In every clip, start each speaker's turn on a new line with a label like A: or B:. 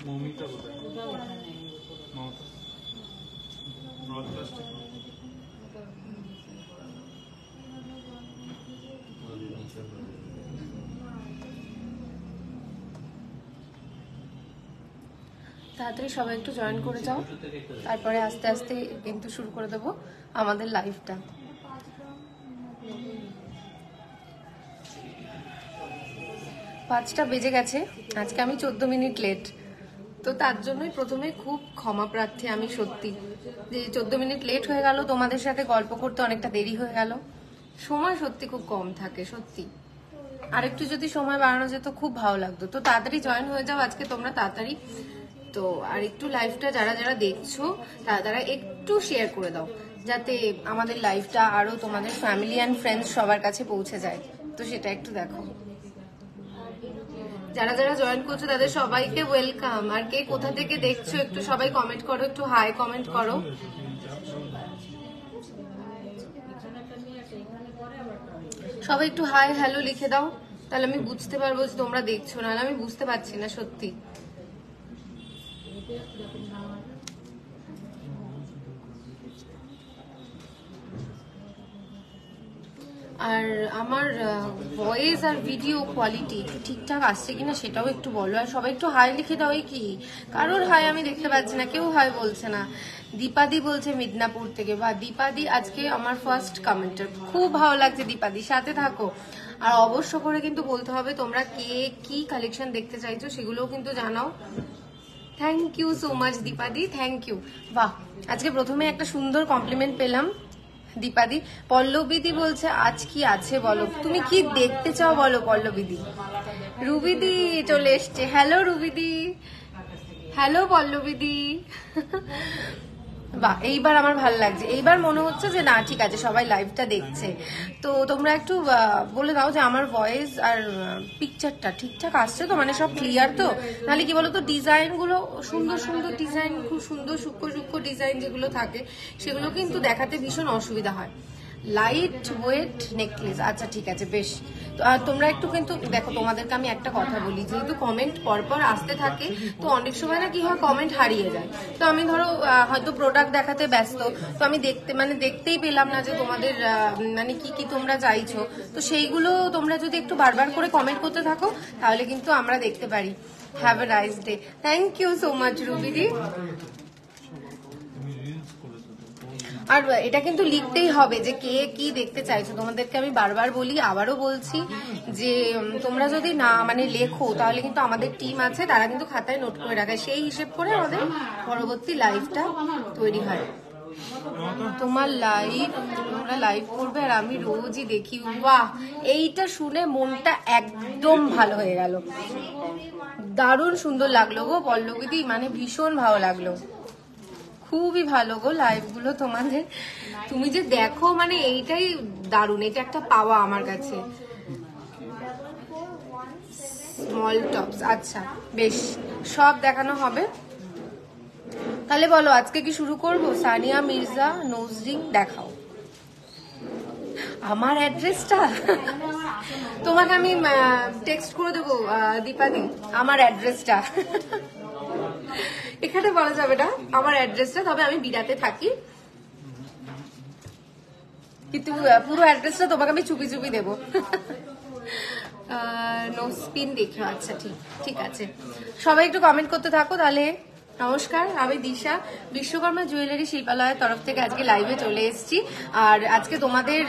A: মৌমিতা কোথায়? মমতা ব্রডকাস্ট
B: তাড়াতাড়ি সবাই একটু জয়েন করে যাও, তারপরে আস্তে আস্তে কিন্তু শুরু করে দেবো আমাদের লাইভটা। 5টা বেজে গেছে, আজকে আমি 14 মিনিট লেট, তো তার জন্যই প্রথমে খুব ক্ষমা প্রার্থী আমি সত্যি, যে 14 মিনিট লেট হয়ে গেল, তোমাদের সাথে গল্প করতে অনেকটা দেরি হয়ে গেল। সময় সত্যি খুব কম থাকে, সত্যি আরেকটু যদি সময় বাড়ানো যেত খুব ভালো লাগতো। তো তাড়াতাড়ি জয়েন হয়ে যাও আজকে তোমরা তাড়াতাড়ি। তো আর একটু লাইভটা যারা যারা দেখছো তারা একটু শেয়ার করে দাও, যাতে আমাদের লাইভটা আরো তোমাদের ফ্যামিলি অ্যান্ড ফ্রেন্ডস সবার কাছে পৌঁছে যায়। তো সেটা একটু দেখো। যারা যারা জয়েন করছো তাদের সবাইকে ওয়েলকাম। আর কে কোথা থেকে দেখছো একটু সবাই কমেন্ট করো, একটু হাই কমেন্ট করো। সবাই একটু হাই হ্যালো লিখে দাও, তাহলে আমি বুঝতে পারবো যে তোমরা দেখছো, না আমি বুঝতে পারছি না সত্যি। আর আমার ভয়েস আর ভিডিও কোয়ালিটি একটু ঠিকঠাক আসছে কিনা সেটাও একটু বলো। আর সবাই একটু হাই লিখে দাও। এই কি কারোর হাই আমি দেখতে পাচ্ছি না, কেউ হাই বলছে না। দীপাদি বলছে মিদনাপুর থেকে, বা দীপাদি আজকে আমার ফার্স্ট কমেন্টার, খুব ভালো লাগছে দীপাদি, সাথে থাকো। আর অবশ্য করে কিন্তু বলতে হবে তোমরা কে কি কালেকশন দেখতে চাইছো সেগুলোও কিন্তু জানাও। থ্যাংক ইউ সো মাচ দীপাদি, থ্যাংক ইউ। বাহ, আজকে প্রথমে একটা সুন্দর কমপ্লিমেন্ট পেলাম দীপাদি। পল্লবীদি বলছে আজ কি আছে বলো, তুমি কি দেখতে চাও বলো পল্লবীদি। রুবিদি চলে এসছে, হ্যালো রুবিদি, হ্যালো পল্লবীদি। বাহ, এইবার আমার ভালো লাগছে, এইবার মনে হচ্ছে যে না ঠিক আছে সবাই লাইভটা দেখছে। তো তোমরা একটু বলে দাও যে আমার ভয়েস আর পিকচারটা ঠিকঠাক আসছে তো, মানে সব ক্লিয়ার তো। নাহলে কি বলতো ডিজাইন গুলো সুন্দর সুন্দর ডিজাইন, খুব সুন্দর সূক্ষ্ম সূক্ষ্ম ডিজাইন যেগুলো থাকে সেগুলো কিন্তু দেখাতে ভীষণ অসুবিধা হয়। লাইট ওয়েট নেকলেস, আচ্ছা ঠিক আছে বেশ। তো আর তোমরা একটু কিন্তু দেখো, তোমাদেরকে আমি একটা কথা বলি, যেহেতু কমেন্ট পরপর আসতে থাকে তো অনেক সময় না কি হয় কমেন্ট হারিয়ে যায়। তো আমি ধরো হয়তো প্রোডাক্ট দেখাতে ব্যস্ত, তো আমি দেখতেই পেলাম না যে তোমাদের মানে কি কি তোমরা চাইছো। তো সেইগুলো তোমরা যদি একটু বারবার করে কমেন্ট করতে থাকো তাহলে কিন্তু আমরা দেখতে পারি। Have a nice day. Thank you so much রুবিদি। আর এটা কিন্তু লিখতেই হবে যে কে কি দেখতে চাইছো। তোমাদেরকে আমি বারবার বলি, আবারও বলছি যে তোমরা যদি না মানে লেখো তাহলে কিন্তু আমাদের টিম আছে, তারা কিন্তু খাতায় নোট করে রাখে, সেই হিসেব করে আমাদের পরবর্তী লাইভটা তৈরি হয়। তোমার লাইভ, তোমরা লাইভ করবে আর আমি রোজই দেখি। বাহ, এইটা শুনে মনটা একদম ভালো হয়ে গেল, দারুণ সুন্দর লাগলো গো পল্লবীদি, মানে ভীষণ ভালো লাগলো, খুবই ভালো গো লাইভ গুলো তোমাদের। তুমি যে দেখো মানে এইটাই দারুণ, এটা একটা পাওয়া আমার কাছে। স্মল টপস, আচ্ছা বেশ, সব দেখানো হবে। তাহলে বলো আজকে কি শুরু করবো? সানিয়া মির্জা নোজ রিং দেখাও। আমার অ্যাড্রেসটা তোমাকে আমি টেক্সট করে দেবো দীপাদি, আমার অ্যাড্রেসটা এখানে বলা যাবে না আমার অ্যাড্রেসটা, তবে আমি বিরাতে থাকি, কিন্তু পুরো অ্যাড্রেসটা তোমাকে আমি চুপি চুপি দেবো। নো স্পিন দেখো, আচ্ছা ঠিক আছে। সবাই একটু কমেন্ট করতে থাকো তাহলে। নমস্কার, আমি দিশা, বিশ্বকর্মা জুয়েলারি শিল্পালয়ের তরফ থেকে আজকে লাইভে চলে এসেছি। আর আজকে তোমাদের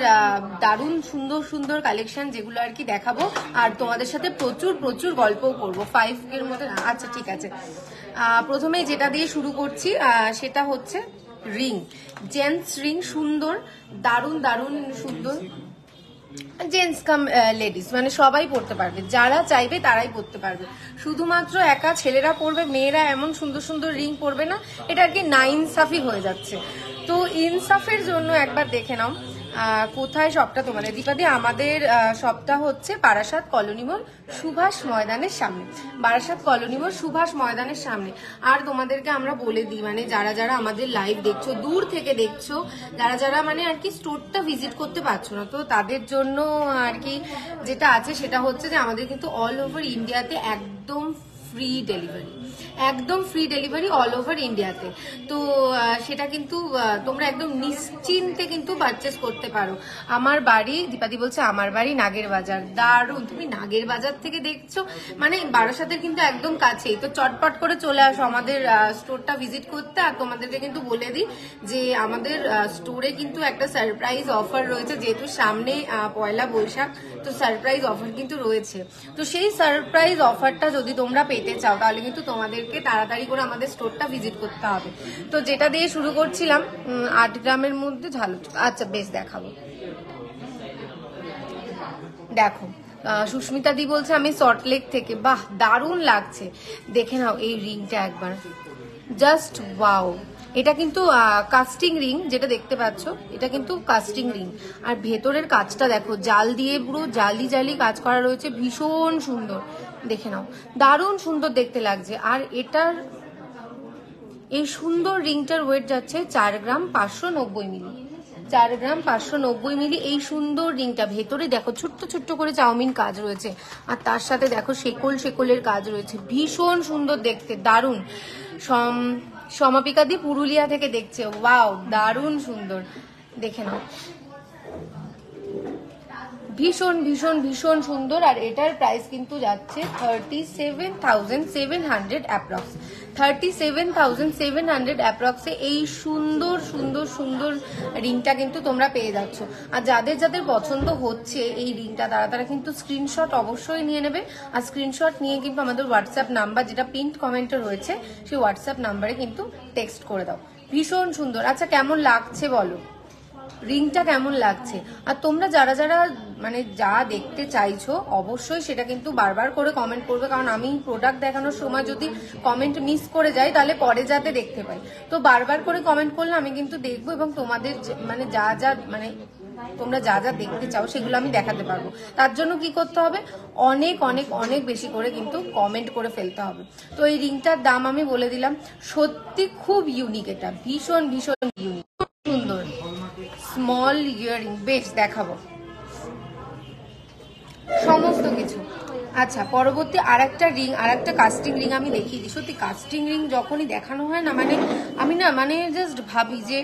B: দারুণ সুন্দর সুন্দর কালেকশন যেগুলো আর কি দেখাবো, আর তোমাদের সাথে প্রচুর প্রচুর গল্পও করবো। 5 এর মধ্যে, আচ্ছা ঠিক আছে। প্রথমে যেটা দিয়ে শুরু করছি সেটা হচ্ছে রিং, জেন্টস রিং, সুন্দর দারুণ দারুণ সুন্দর, জেন্টস কাম লেডিস মানে সবাই পড়তে পারবে, যারা চাইবে তারাই পড়তে পারবে। শুধুমাত্র একা ছেলেরা পড়বে, মেয়েরা এমন সুন্দর সুন্দর রিং পড়বে না, এটা আর কি না ইনসাফি হয়ে যাচ্ছে। তো ইনসাফের জন্য একবার দেখে নাও কোথায় শপটা তোমাদের দীপাদি? আমাদের শপটা হচ্ছে বারাসাত কলোনি মোড় সুভাষ ময়দানের সামনে, বারাসাত কলোনি মোড় সুভাষ ময়দানের সামনে। আর তোমাদেরকে আমরা বলে দিই, মানে যারা যারা আমাদের লাইভ দেখছো, দূর থেকে দেখছো, যারা যারা মানে আর কি স্টোরটা ভিজিট করতে পারছো না, তো তাদের জন্য আর কি যেটা আছে সেটা হচ্ছে যে আমাদের কিন্তু অল ওভার ইন্ডিয়াতে একদম ফ্রি ডেলিভারি, একদম ফ্রি ডেলিভারি অল ওভার ইন্ডিয়াতে। তো সেটা কিন্তু তোমরা একদম নিশ্চিন্তে কিন্তু পারচেস করতে পারো। আমার বাড়ি, দীপাদি বলছে আমার বাড়ি নাগের বাজার। দারুণ, তুমি নাগের বাজার থেকে দেখছো, মানে বারাসাতের কিন্তু একদম কাছেই। তো চটপট করে চলে আসো আমাদের স্টোরটা ভিজিট করতে। আর তোমাদেরকে কিন্তু বলে দিই যে আমাদের স্টোরে কিন্তু একটা সারপ্রাইজ অফার রয়েছে, যেহেতু সামনে পয়লা বৈশাখ, তো সারপ্রাইজ অফার কিন্তু রয়েছে। তো সেই সারপ্রাইজ অফারটা যদি তোমরা পেতে চাও তাহলে কিন্তু তোমাদেরকে তাড়াতাড়ি করে আমাদের স্টোরটা ভিজিট করতে হবে। তো যেটা দিয়ে শুরু করছিলাম 8 গ্রামের মধ্যে ঝালু, আচ্ছা বেশ দেখাবো। দেখো সুস্মিতা দি বলছে আমি সল্টলেক থেকে, বাহ দারুণ লাগছে। দেখে নাও এই রিংটা একবার, জাস্ট ওয়াও। এটা কিন্তু কাস্টিং রিং, যেটা দেখতে পাচ্ছ এটা কিন্তু কাস্টিং রিং। আর ভেতরের কাজটা দেখো, জাল দিয়ে পুরো জালি জালি কাজ করা রয়েছে, ভীষণ সুন্দর। দেখে নাও, দারুণ সুন্দর দেখতে লাগছে। আর এটার এই সুন্দর রিংটার ওয়েট যাচ্ছে 4 গ্রাম 590 মিলি, 4 গ্রাম 590 মিলি। এই সুন্দর রিংটা ভেতরে দেখো ছোট্ট ছোট্ট করে চাউমিন কাজ রয়েছে, আর তার সাথে দেখো শেকলের কাজ রয়েছে, ভীষণ সুন্দর দেখতে, দারুণ। সমাপিকা দি পুরুলিয়া থেকে দেখছে, ওয়াও দারুণ সুন্দর। দেখে নাও, ভীষণ ভীষণ ভীষণ সুন্দর। আর এটার প্রাইস কিন্তু যাচ্ছে 37,700 অ্যাপ্রক্স, 37,700 অ্যাপ্রক্সে এই সুন্দর সুন্দর সুন্দর রিংটা কিন্তু তোমরা পেয়ে যাচ্ছ। আর যাদের যাদের পছন্দ হচ্ছে এই রিংটা, তারা কিন্তু স্ক্রিনশট অবশ্যই নিয়ে নেবে। আর স্ক্রিনশট নিয়ে কিন্তু আমাদের হোয়াটসঅ্যাপ নাম্বার, যেটা পিন্ট কমেন্টে রয়েছে, সেই হোয়াটসঅ্যাপ নাম্বারে কিন্তু টেক্সট করে দাও। ভীষণ সুন্দর। আচ্ছা কেমন লাগছে বলো, রিংটা কেমন লাগছে? আর তোমরা যারা যারা মানে যা দেখতে চাইছো অবশ্যই সেটা কিন্তু বারবার করে কমেন্ট করবে, কারণ আমি প্রোডাক্ট দেখানোর সময় যদি কমেন্ট মিস করে যাই তাহলে পরে যাতে দেখতে পাই। তো বারবার করে কমেন্ট করলে আমি কিন্তু দেখবো, এবং তোমাদের মানে যা যা মানে তোমরা যা যা দেখতে চাও সেগুলো আমি দেখাতে পারবো। তার জন্য কি করতে হবে, অনেক অনেক অনেক বেশি করে কিন্তু কমেন্ট করে ফেলতে হবে। তো এই রিংটার দাম আমি বলে দিলাম, সত্যি খুব ইউনিক, এটা ভীষণ ভীষণ ইউনিক, সুন্দর স্মল ইয়ারিং, বেশ দেখাবো সমস্ত কিছু। আচ্ছা পরবর্তী আরেকটা রিং, আরেকটা কাস্টিং রিং আমি দেখিয়ে দিই। সত্যি কাস্টিং রিং যখনই দেখানো হয় না, মানে আমি না মানে জাস্ট ভাবি যে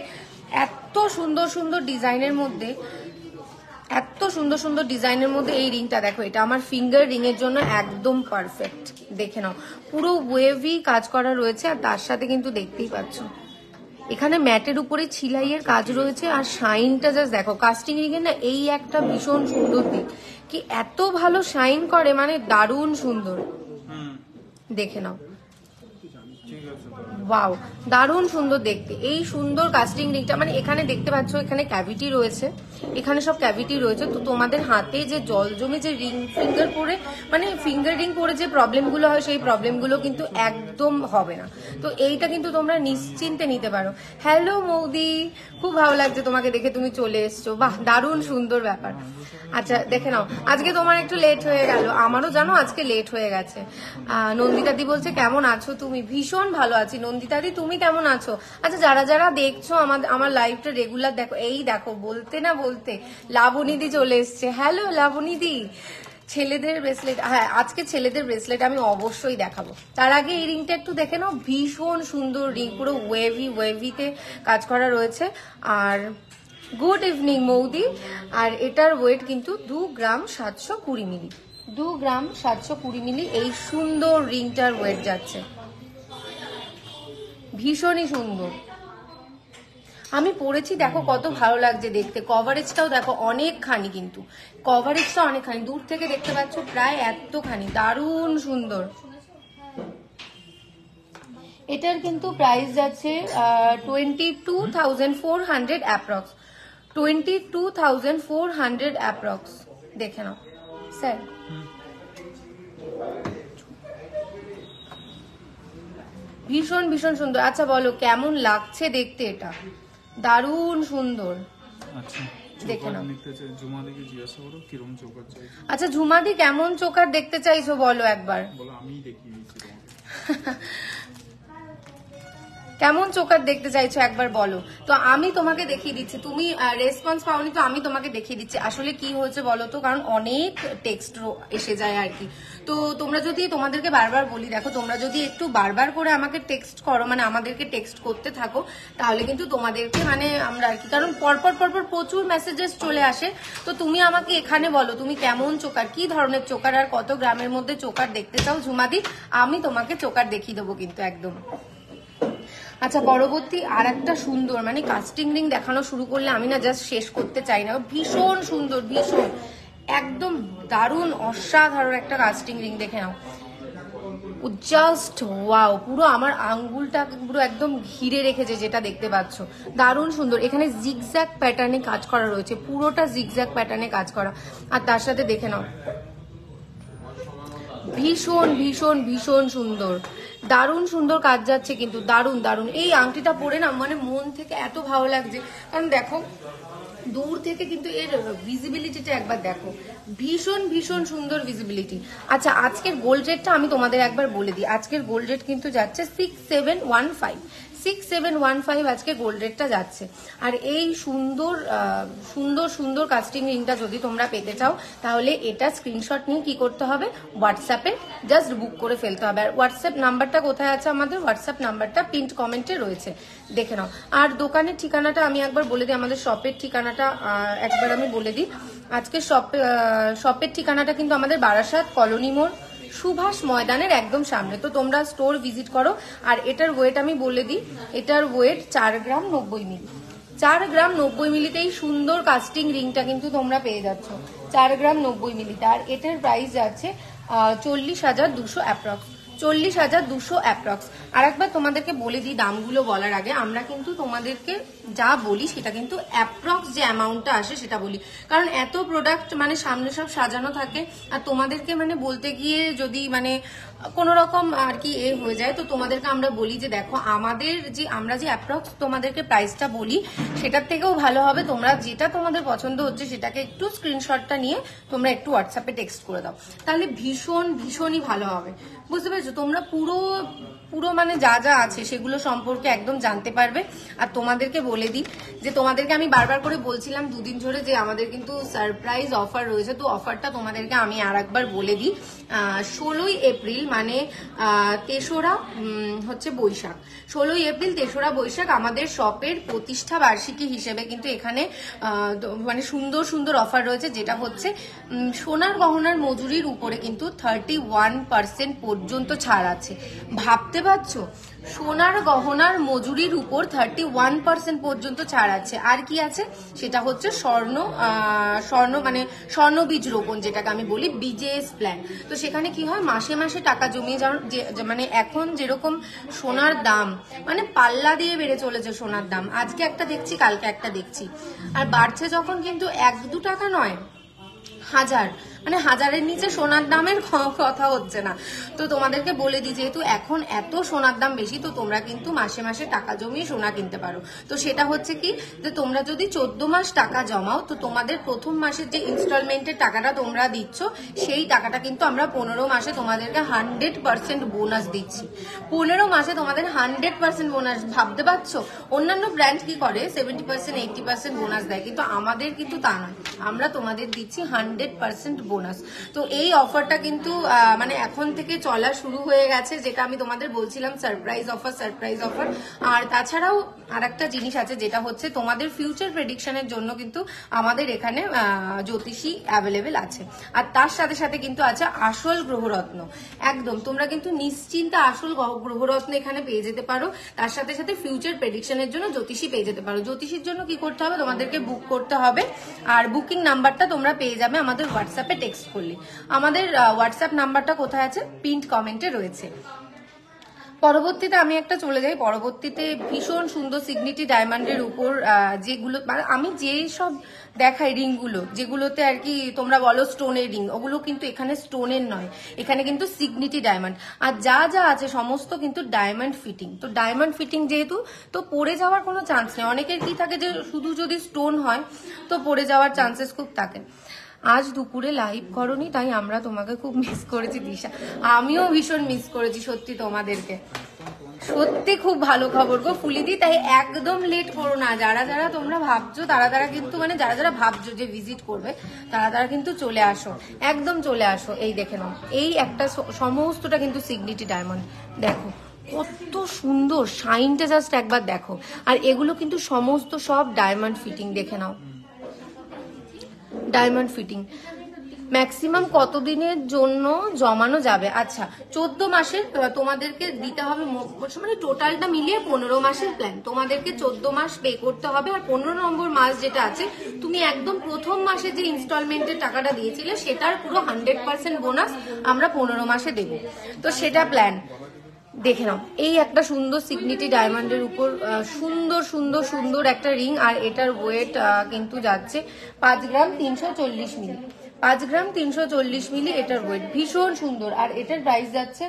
B: এত সুন্দর সুন্দর ডিজাইনের মধ্যে, এত সুন্দর সুন্দর ডিজাইনের মধ্যে এই রিংটা দেখো, এটা আমার ফিঙ্গার রিং এর জন্য একদম পারফেক্ট। দেখে নাও, পুরো ওয়েভি কাজ করা রয়েছে, আর তার সাথে কিন্তু দেখতেই পাচ্ছ এখানে ম্যাটের উপরে ছিলাইয়ের কাজ রয়েছে। আর শাইনটা জাস্ট দেখো, কাস্টিং রিং এর না এই একটা ভীষণ সুন্দর দিক, কি এত ভালো শাইন করে, মানে দারুণ সুন্দর। দেখে নাও, ওয়াও দারুণ সুন্দর দেখতে এই সুন্দর কাস্টিং রিংটা। মানে এখানে দেখতে পাচ্ছ এখানে ক্যাভিটি রয়েছে, এখানে সব ক্যাভিটি রয়েছে। তো তোমাদের হাতে যে জল জমে যে রিং ফিঙ্গার পরে, মানে ফিঙ্গার রিং পরে যে প্রবলেমগুলো হয়, সেই প্রবলেমগুলো কিন্তু একদম হবে না। তো এইটা কিন্তু তোমরা নিশ্চিন্তে নিতে পারো। হ্যালো মৌদি, খুব ভালো লাগছে তোমাকে দেখে, তুমি চলে এসছো, বাহ দারুণ সুন্দর ব্যাপার। আচ্ছা দেখে নাও, আজকে তোমার একটু লেট হয়ে গেল, আমারও জানো আজকে লেট হয়ে গেছে। নন্দিতাদি বলছে কেমন আছো তুমি? ভীষণ ভালো আছি নন্দিতাদি, তুমি কেমন আছো? আচ্ছা যারা যারা দেখছো আমার লাইভটা রেগুলার দেখো, এই দেখো বলতে না বলতে লাবণীদি চলে এসছে। হ্যালো লাবণীদি, ছেলেদের ব্রেসলেট, হ্যাঁ আজকে ছেলেদের ব্রেসলেট আমি অবশ্যই দেখাবো। তার আগে এই রিংটা একটু দেখে নাও, ভীষণ সুন্দর রিং, পুরো ওয়েভিতে কাজ করা রয়েছে। আর গুড ইভিনিং মৌদি। আর এটার ওয়েট কিন্তু 2 গ্রাম 720 মিলি, 2 গ্রাম 720 মিলি এই সুন্দর রিংটার ওয়েট যাচ্ছে, ভীষণই সুন্দর। আমি পরেছি দেখো কত ভালো লাগছে দেখতে, কভারেজটাও দেখো অনেকখানি, কিন্তু কভারেজটা অনেকখানি, দূর থেকে দেখতে পাচ্ছ প্রায় এতখানি, দারুণ সুন্দর। এটার কিন্তু প্রাইস যাচ্ছে 22,400 অ্যাপ্রক্স, 22,400 অ্যাপ্রক্স। দেখে নাও স্যার, ভীষণ ভীষণ সুন্দর। আচ্ছা বলো কেমন লাগছে দেখতে, এটা দারুণ সুন্দর।
C: আচ্ছা
B: দেখে নাও।
C: ঝুমাদিকে জিজ্ঞাসা করো কিরকম চোকার চাই।
B: আচ্ছা ঝুমাদি কেমন চোকার দেখতে চাইছো বলো একবার।
C: বলো আমি দেখিয়ে দিচ্ছি তোমাকে।
B: কেমন চোকার দেখতে চাইছো একবার বলো। তো আমি তোমাকে দেখিয়ে দিচ্ছি, তুমি রেসপন্স পাওনি তো আমি তোমাকে দেখিয়ে দিচ্ছি আসলে কি হয়েছে বলো তো, কারণ অনেক টেক্সট এসে যায় আর কি। তো তোমরা যদি, তোমাদেরকে বারবার বলি দেখো, তোমরা যদি একটু বারবার করে আমাকে টেক্সট করো, মানে আমাদেরকে টেক্সট করতে থাকো, তাহলে কিন্তু তোমাদেরকে মানে আমরা আর কি, কারণ পরপর পরপর প্রচুর মেসেজেস চলে আসে। তো তুমি আমাকে এখানে বলো তুমি কেমন চোকার, কি ধরনের চোকার আর কত গ্রামের মধ্যে চোকার দেখতে চাও ঝুমাদি, আমি তোমাকে চোকার দেখিয়ে দেবো কিন্তু একদম। আচ্ছা পরবর্তী আর একটা সুন্দর মানে কাস্টিং রিং দেখানো শুরু করলে আমি না জাস্ট শেষ করতে চাই না, ভীষণ সুন্দর, ভীষণ একদম দারুণ অসাধারণ একটা কাস্টিং রিং দেখে নাও, জাস্ট ওয়াও, পুরো আমার আঙ্গুলটা পুরো একদম ঘিরে রেখেছে যেটা দেখতে পাচ্ছ, দারুণ সুন্দর। এখানে জিগজ্যাগ প্যাটার্নে কাজ করা রয়েছে, পুরোটা জিগজ্যাগ প্যাটার্নে কাজ করা, আর তার সাথে দেখে নাও ভীষণ ভীষণ ভীষণ সুন্দর, দারুণ সুন্দর কাজ যাচ্ছে কিন্তু, দারুণ দারুণ। এই আংটিটা পরে না মানে মন থেকে এত ভালো লাগছে, কারণ দেখো দূর থেকে কিন্তু এর ভিজিবিলিটিটা একবার দেখো, ভীষণ ভীষণ সুন্দর ভিজিবিলিটি। আচ্ছা আজকের গোল্ড রেটটা আমি তোমাদের একবার বলে দিই, আজকের গোল্ড রেট কিন্তু যাচ্ছে 6715 আজকে গোল্ড রেটটা যাচ্ছে। আর এই সুন্দর সুন্দর সুন্দর কাস্টিং রিংটা যদি তোমরা পেতে চাও তাহলে এটা স্ক্রিনশট নিয়ে কি করতে হবে, হোয়াটসঅ্যাপে জাস্ট বুক করে ফেলতে হবে। আর হোয়াটসঅ্যাপ নাম্বারটা কোথায় আছে, আমাদের হোয়াটসঅ্যাপ নাম্বারটা পিন্ট কমেন্টে রয়েছে, দেখে নাও। আর দোকানের ঠিকানাটা আমি একবার বলে দিই, আমাদের শপের ঠিকানাটা একবার আমি বলে দিই। আজকে শপের ঠিকানাটা কিন্তু আমাদের বারাসাত কলোনি মোড় সুভাষ ময়দানের একদম সামনে। তো তোমরা স্টোর ভিজিট করো। আর এটার ওয়েট আমি বলে দিই, এটার ওয়েট 4 গ্রাম 90 মিলি, 4 গ্রাম 90 মিলিতেই সুন্দর কাস্টিং রিংটা কিন্তু তোমরা পেয়ে যাচ্ছ 4 গ্রাম 90 মিলিতে। আর এটার প্রাইস যাচ্ছে 40,200 অ্যাপ্রক্স, 40,200 অ্যাপ্রক্স। আর একবার তোমাদেরকে বলে দিই দামগুলো বলার আগে, আমরা কিন্তু তোমাদেরকে যা বলি সেটা কিন্তু অ্যাপ্রক্স যে অ্যামাউন্টটা আসে সেটা বলি, কারণ এত প্রোডাক্ট মানে সামনে সব সাজানো থাকে, আর তোমাদেরকে মানে বলতে গিয়ে যদি মানে কোনো রকম আর কি হয়ে যায়, তো তোমাদেরকে আমরা বলি যে দেখো আমাদের যে আমরা যে অ্যাপ্রক্স তোমাদেরকে প্রাইসটা বলি সেটার থেকেও ভালো হবে তোমরা যেটা তোমাদের পছন্দ হচ্ছে সেটাকে একটু স্ক্রিনশটটা নিয়ে তোমরা একটু হোয়াটসঅ্যাপে টেক্সট করে দাও, তাহলে ভীষণ ভীষণই ভালো হবে, বুঝতে পেরেছো? তোমরা পুরো পুরো মানে যা যা আছে সেগুলো সম্পর্কে একদম জানতে পারবে। আর তোমাদেরকে বলে দিই যে তোমাদেরকে আমি বারবার করে বলছিলাম দুদিন ধরে যে আমাদের কিন্তু সারপ্রাইজ অফার রয়েছে, তো অফারটা তোমাদেরকে আমি আর একবার বলে দিই। 16ই এপ্রিল মানে 3রা হচ্ছে বৈশাখ, 16ই এপ্রিল 3রা বৈশাখ আমাদের শপের প্রতিষ্ঠা বার্ষিকী হিসেবে কিন্তু এখানে মানে সুন্দর সুন্দর অফার রয়েছে, যেটা হচ্ছে সোনার গহনার মজুরির উপরে কিন্তু 31% পর্যন্ত ছাড় আছে। ভাবতে পারছো, সোনার গহনার মজুরির উপর 31% পর্যন্ত ছাড় আছে। আর কি আছে সেটা হচ্ছে স্বর্ণ মানে স্বর্ণবীজ রোপণ, যেটাকে আমি বলি বিজেএস প্ল্যান। তো সেখানে কি হয়, মাসে মাসে টাকা জমিয়ে যাওয়ার মানে এখন যেরকম সোনার দাম মানে পাল্লা দিয়ে বেড়ে চলেছে সোনার দাম, আজকে একটা দেখছি কালকে একটা দেখছি, আর বাড়ছে যখন কিন্তু 1-2 টাকা নয়, হাজার মানে হাজারের নিচে সোনার দামের কথা হচ্ছে না। তো তোমাদেরকে বলে দিই যেহেতু এখন এত সোনার দাম বেশি, তো তোমরা কিন্তু মাসে মাসে টাকা জমিয়ে সোনা কিনতে পারো। তো সেটা হচ্ছে কি যে তোমরা যদি 14 মাস টাকা জমাও তো তোমাদের প্রথম মাসের যে ইনস্টলমেন্টের টাকাটা তোমরা দিচ্ছ সেই টাকাটা কিন্তু আমরা 15 মাসে তোমাদেরকে 100% বোনাস দিচ্ছি, 15 মাসে তোমাদের 100% বোনাস। ভাবতে পারছো অন্যান্য ব্র্যান্ড কি করে 70% 80% বোনাস দেয়, কিন্তু আমাদের কিন্তু তা নয়, আমরা তোমাদের দিচ্ছি 100% বোনাস। তো এই অফারটা কিন্তু মানে এখন থেকে চলা শুরু হয়ে গেছে, যেটা আমি তোমাদের বলছিলাম সারপ্রাইজ অফার, সারপ্রাইজ অফার। আর তাছাড়াও আর একটা জিনিস আছে যেটা হচ্ছে তোমাদের ফিউচার প্রেডিকশনের জন্য কিন্তু আমাদের এখানে জ্যোতিষী অ্যাভেলেবেল আছে। আর তার সাথে সাথে কিন্তু আছে আসল গ্রহরত্ন, একদম তোমরা কিন্তু নিশ্চিন্তে আসল গ্রহরত্ন এখানে পেয়ে যেতে পারো। তার সাথে সাথে ফিউচার প্রেডিকশনের জন্য জ্যোতিষী পেয়ে যেতে পারো। জ্যোতিষীর জন্য কি করতে হবে, তোমাদেরকে বুক করতে হবে, আর বুকিং নাম্বারটা তোমরা পেয়ে যাবে আমাদের হোয়াটসঅ্যাপে টেক্সট করলে। আমাদের হোয়াটসঅ্যাপ নাম্বারটা কোথায় আছে, পিন্ট কমেন্টে রয়েছে। পরবর্তীতে আমি একটা চলে যাই, পরবর্তীতে ভীষণ সুন্দর সিগনিটি ডায়মন্ডের উপর যেগুলো মানে আমি যেই সব দেখাই রিংগুলো যেগুলোতে আর কি তোমরা বলো স্টোনের রিং, ওগুলো কিন্তু এখানে স্টোনের নয়, এখানে কিন্তু সিগনিটি ডায়মন্ড। আর যা যা আছে সমস্ত কিন্তু ডায়মন্ড ফিটিং। তো ডায়মন্ড ফিটিং যেহেতু, তো পড়ে যাওয়ার কোনো চান্স নেই। অনেকের কি থাকে যে শুধু যদি স্টোন হয় তো পড়ে যাওয়ার চান্সেস খুব থাকে। আজ দুপুরে লাইভ করনি, তাই আমরা তোমাকে খুব মিস করেছি দিশা। আমিও ভীষণ মিস করেছি সত্যি তোমাদেরকে, সত্যি খুব ভালো খবর গো ফুলিদি। তাই একদম লেট করো না, যারা যারা তোমরা ভাবছো তারা কিন্তু মানে যারা যারা ভাবছো যে ভিজিট করবে তারা কিন্তু চলে আসো, একদম চলে আসো। এই দেখে নাও, এই একটা সমস্তটা কিন্তু সিগনিটি ডায়মন্ড। দেখো কত সুন্দর শাইনটা, জাস্ট একবার দেখো। আর এগুলো কিন্তু সমস্ত সব ডায়মন্ড ফিটিং, দেখে নাও ডায়মন্ড ফিটিং। ম্যাক্সিমাম কতদিনের জন্য জমানো যাবে? আচ্ছা 14 মাসের তোমাদেরকে দিতে হবে, মানে টোটালটা মিলিয়ে 15 মাসের প্ল্যান। তোমাদেরকে 14 মাস পে করতে হবে। আর 15 নম্বর মাস যেটা আছে, তুমি একদম প্রথম মাসে যে ইনস্টলমেন্টের টাকাটা দিয়েছিলে সেটার পুরো 100% বোনাস আমরা 15 মাসে দেবো। তো সেটা প্ল্যান। দেখে নাও, এই একটা সুন্দর সিগনিটি ডায়মন্ডের উপর সুন্দর সুন্দর সুন্দর একটা রিং। আর এটার ওয়েট কিন্তু যাচ্ছে 5 গ্রাম 340 মিলি। 5 গ্রাম 340 মিলি এটার ওয়েট, ভীষণ সুন্দর। আর এটার প্রাইস যাচ্ছে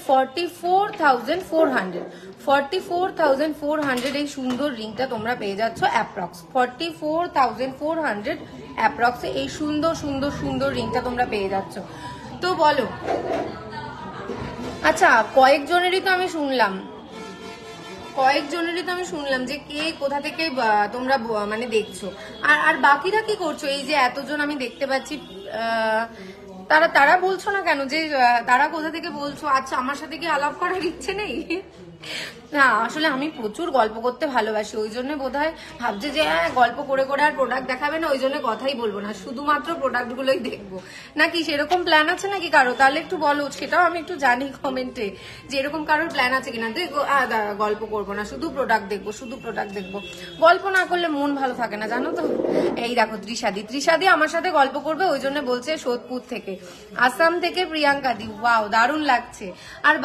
B: 44,400। 44,400 এই সুন্দর রিংটা তোমরা পেয়ে যাচ্ছ অ্যাপ্রক্স 44,400 অ্যাপ্রক্স। এই সুন্দর সুন্দর সুন্দর রিংটা তোমরা পেয়ে যাচ্ছ। তো বলো, আচ্ছা কয়েকজনেরই তো আমি শুনলাম যে কে কোথা থেকে তোমরা মানে দেখছো, আর বাকিরা কি করছো? এই যে এতজন আমি দেখতে পাচ্ছি, তারা বলছো না কেন যে তারা কোথা থেকে বলছো? আচ্ছা আমার সাথে কি আলাপ করার ইচ্ছে নেই? না আসলে আমি প্রচুর গল্প করতে ভালোবাসি, ওই জন্য বোধহয় ভাবছে যে হ্যাঁ গল্প করে করে আর প্রোডাক্ট দেখাবে না, ওই জন্য কথাই বলবো না, শুধুমাত্র প্রোডাক্ট গুলোই দেখবো। নাকি সেরকম প্ল্যান আছে নাকি কারো? তাহলে একটু বলো, সেটাও আমি একটু জানি কমেন্টে যে এরকম কারোর প্ল্যান আছে কিনা। দেখো গল্প করবো না, শুধু প্রোডাক্ট দেখবো, শুধু প্রোডাক্ট দেখবো। গল্প না করলে মন ভালো থাকে না, জানো তো। এই দেখো ত্রিশাদি আমার সাথে গল্প করবে, ওই জন্য বলছে সোদপুর থেকে। আসাম থেকে প্রিয়াঙ্কা দি, ওয়াও দারুণ লাগছে। আর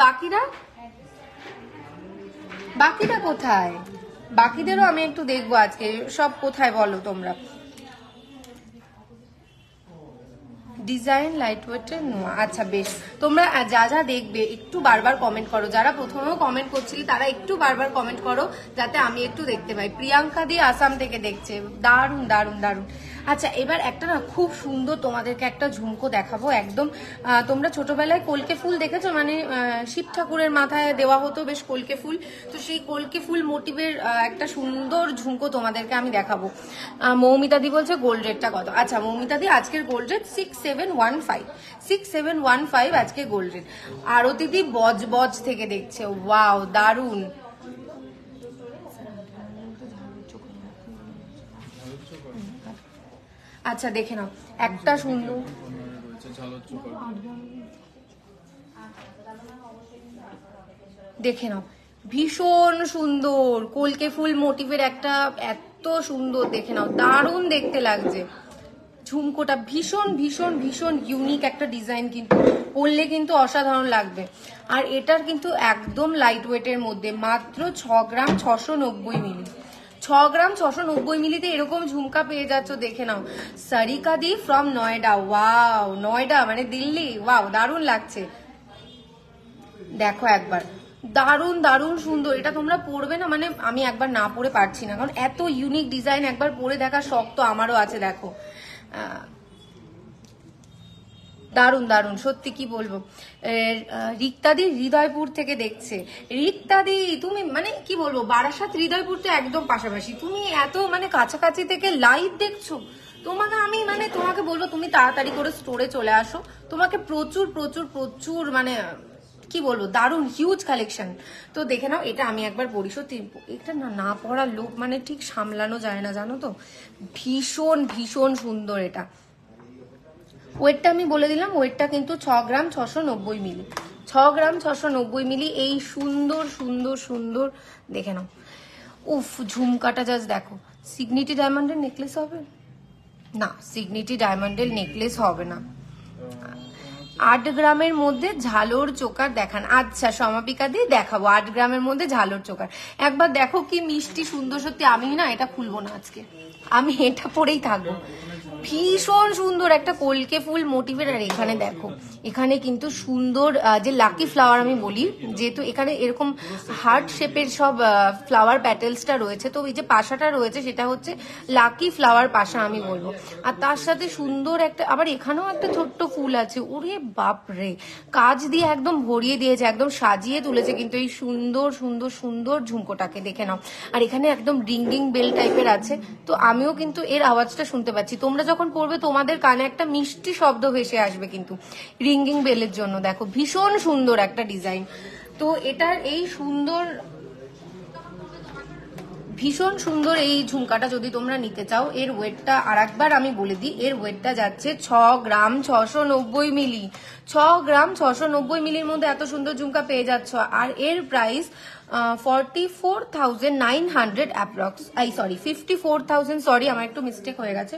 B: বাকিরা কোথায়? বাকিদেরও আমি একটু দেখবো আজকে, সব কোথায় বলো তোমরা। ডিজাইন লাইট ওয়েটের নোয়া, আচ্ছা বেশ। তোমরা যা যা দেখবে একটু বারবার কমেন্ট করো, যারা প্রথমেও কমেন্ট করছিলে তারা একটু বারবার কমেন্ট করো যাতে আমি একটু দেখতে পাই। প্রিয়াঙ্কা দি আসাম থেকে দেখছে, দারুণ দারুণ দারুণ। আচ্ছা এবার একটা না খুব সুন্দর তোমাদেরকে একটা ঝুমকো দেখাবো, একদম তোমরা ছোটবেলায় কলকে ফুল দেখেছো, মানে শিব ঠাকুরের মাথায় দেওয়া হতো বেশ কলকে ফুল, তো সেই কলকে ফুল মোটিভের একটা সুন্দর ঝুমকো তোমাদেরকে আমি দেখাবো। মৌমিতা দি বলছে গোল্ড রেটটা কত? আচ্ছা মৌমিতা দি আজকের গোল্ড রেট 6715 আজকে গোল্ড রেট। আরতি দি বজ থেকে দেখছে, ওয়াও দারুণ। আচ্ছা দেখে নাও একটা সুন্দর, দেখে নাও ভীষণ সুন্দর কলকে ফুল মোটিভের একটা, এত সুন্দর, দেখে নাও দারুণ দেখতে লাগছে ঝুমকোটা। ভীষণ ভীষণ ভীষণ ইউনিক একটা ডিজাইন, কিন্তু পরলে কিন্তু অসাধারণ লাগবে। আর এটার কিন্তু একদম লাইট ওয়েটের মধ্যে, মাত্র 6 গ্রাম 690 মিলি। 6 গ্রাম 690 মিলিতে এরকম ঝুমকা পেয়ে যাচ্ছ, দেখে নাও। সারিকা দি ফ্রম নয়ডা, ওয়াও নয়ডা মানে দিল্লি, ওয়াও দারুণ লাগছে। দেখো একবার, দারুণ দারুণ সুন্দর। এটা তোমরা পরবে না, মানে আমি একবার না পরে পারছি না, কারণ এত ইউনিক ডিজাইন একবার পরে দেখার শখ তো আমারও আছে। দেখো দারুণ দারুণ, সত্যি কি বলবো। রিক্তাদি হৃদয়পুর থেকে দেখছে। রিক্তাদি তুমি মানে কি বলবো, বারাসাত হৃদয়পুর তো একদম পাশাপাশি, তুমি এত মানে কাছাকাছি থেকে লাইভ দেখছো। তোমাকে আমি মানে তোমাকে বলবো তুমি তাড়াতাড়ি করে স্টোরে চলে আসো, তোমাকে প্রচুর প্রচুর প্রচুর মানে কি বলবো দারুণ হিউজ কালেকশন। তো দেখে নাও, এটা আমি একবার পরি, সত্যি এটা না পড়ার লোক মানে ঠিক সামলানো যায় না, জানো তো। ভীষণ ভীষণ সুন্দর এটা। ওয়েটটা আমি বলে দিলাম, ওয়েটটা কিন্তু 6 গ্রাম 690 মিলি। 6 গ্রাম 690 মিলি এই সুন্দর সুন্দর সুন্দর, দেখে নাও। উফ ঝুমকাটা জাস্ট দেখো। সিগনিটি ডায়মন্ডের নেকলেস হবে না, সিগনিটি ডায়মন্ডের নেকলেস হবে না। 8 গ্রামের মধ্যে ঝালর চোকার দেখান। আচ্ছা সমাপিকা দিয়ে দেখাবো 8 গ্রামের মধ্যে ঝালর চোকার। একবার দেখো কি মিষ্টি সুন্দর, সত্যি আমি না এটা খুলবো না আজকে, আমি এটা পরেই থাকবো। ভীষণ সুন্দর একটা কলকে ফুল মোটিভের। আর এখানে দেখো, এখানে কিন্তু সুন্দর যে লাকি ফ্লাওয়ার আমি বলি, যেহেতু এখানে এরকম হার্ট শেপের সব ফ্লাওয়ার প্যাটেলসটা রয়েছে, তো এই যে পাশাটা রয়েছে সেটা হচ্ছে লাকি ফ্লাওয়ার পাশা আমি বলবো। আর তার সাথে সুন্দর একটা, আবার এখানেও একটা ছোট্ট ফুল আছে। ওরে বাপরে, কাজ দিয়ে একদম ভরিয়ে দিয়েছে, একদম সাজিয়ে তুলেছে কিন্তু এই সুন্দর সুন্দর সুন্দর ঝুমকোটাকে, দেখে নাও। আর এখানে একদম ডিং ডিং বেল টাইপের আছে, তো আমিও কিন্তু এর আওয়াজটা শুনতে পাচ্ছি। তোমরা যখন পড়বে তোমাদের কানে একটা মিষ্টি শব্দ ভেসে আসবে কিন্তু রিঙ্গিং বেলের জন্য। দেখো ভীষণ সুন্দর একটা ডিজাইন। তো এটার এই সুন্দর, ভীষণ সুন্দর এই ঝুমকাটা যদি তোমরা নিতে চাও, এর ওয়েটটা আর একবার আমি বলে দিই, এর ওয়েটটা যাচ্ছে 6 গ্রাম 690 মিলি। 6 গ্রাম 690 মিলির মধ্যে এত সুন্দর ঝুমকা পেয়ে যাচ্ছ। আর এর প্রাইস 44,900 অ্যাপ্রক্স, 54,000, সরি আমার একটু মিস্টেক হয়ে গেছে,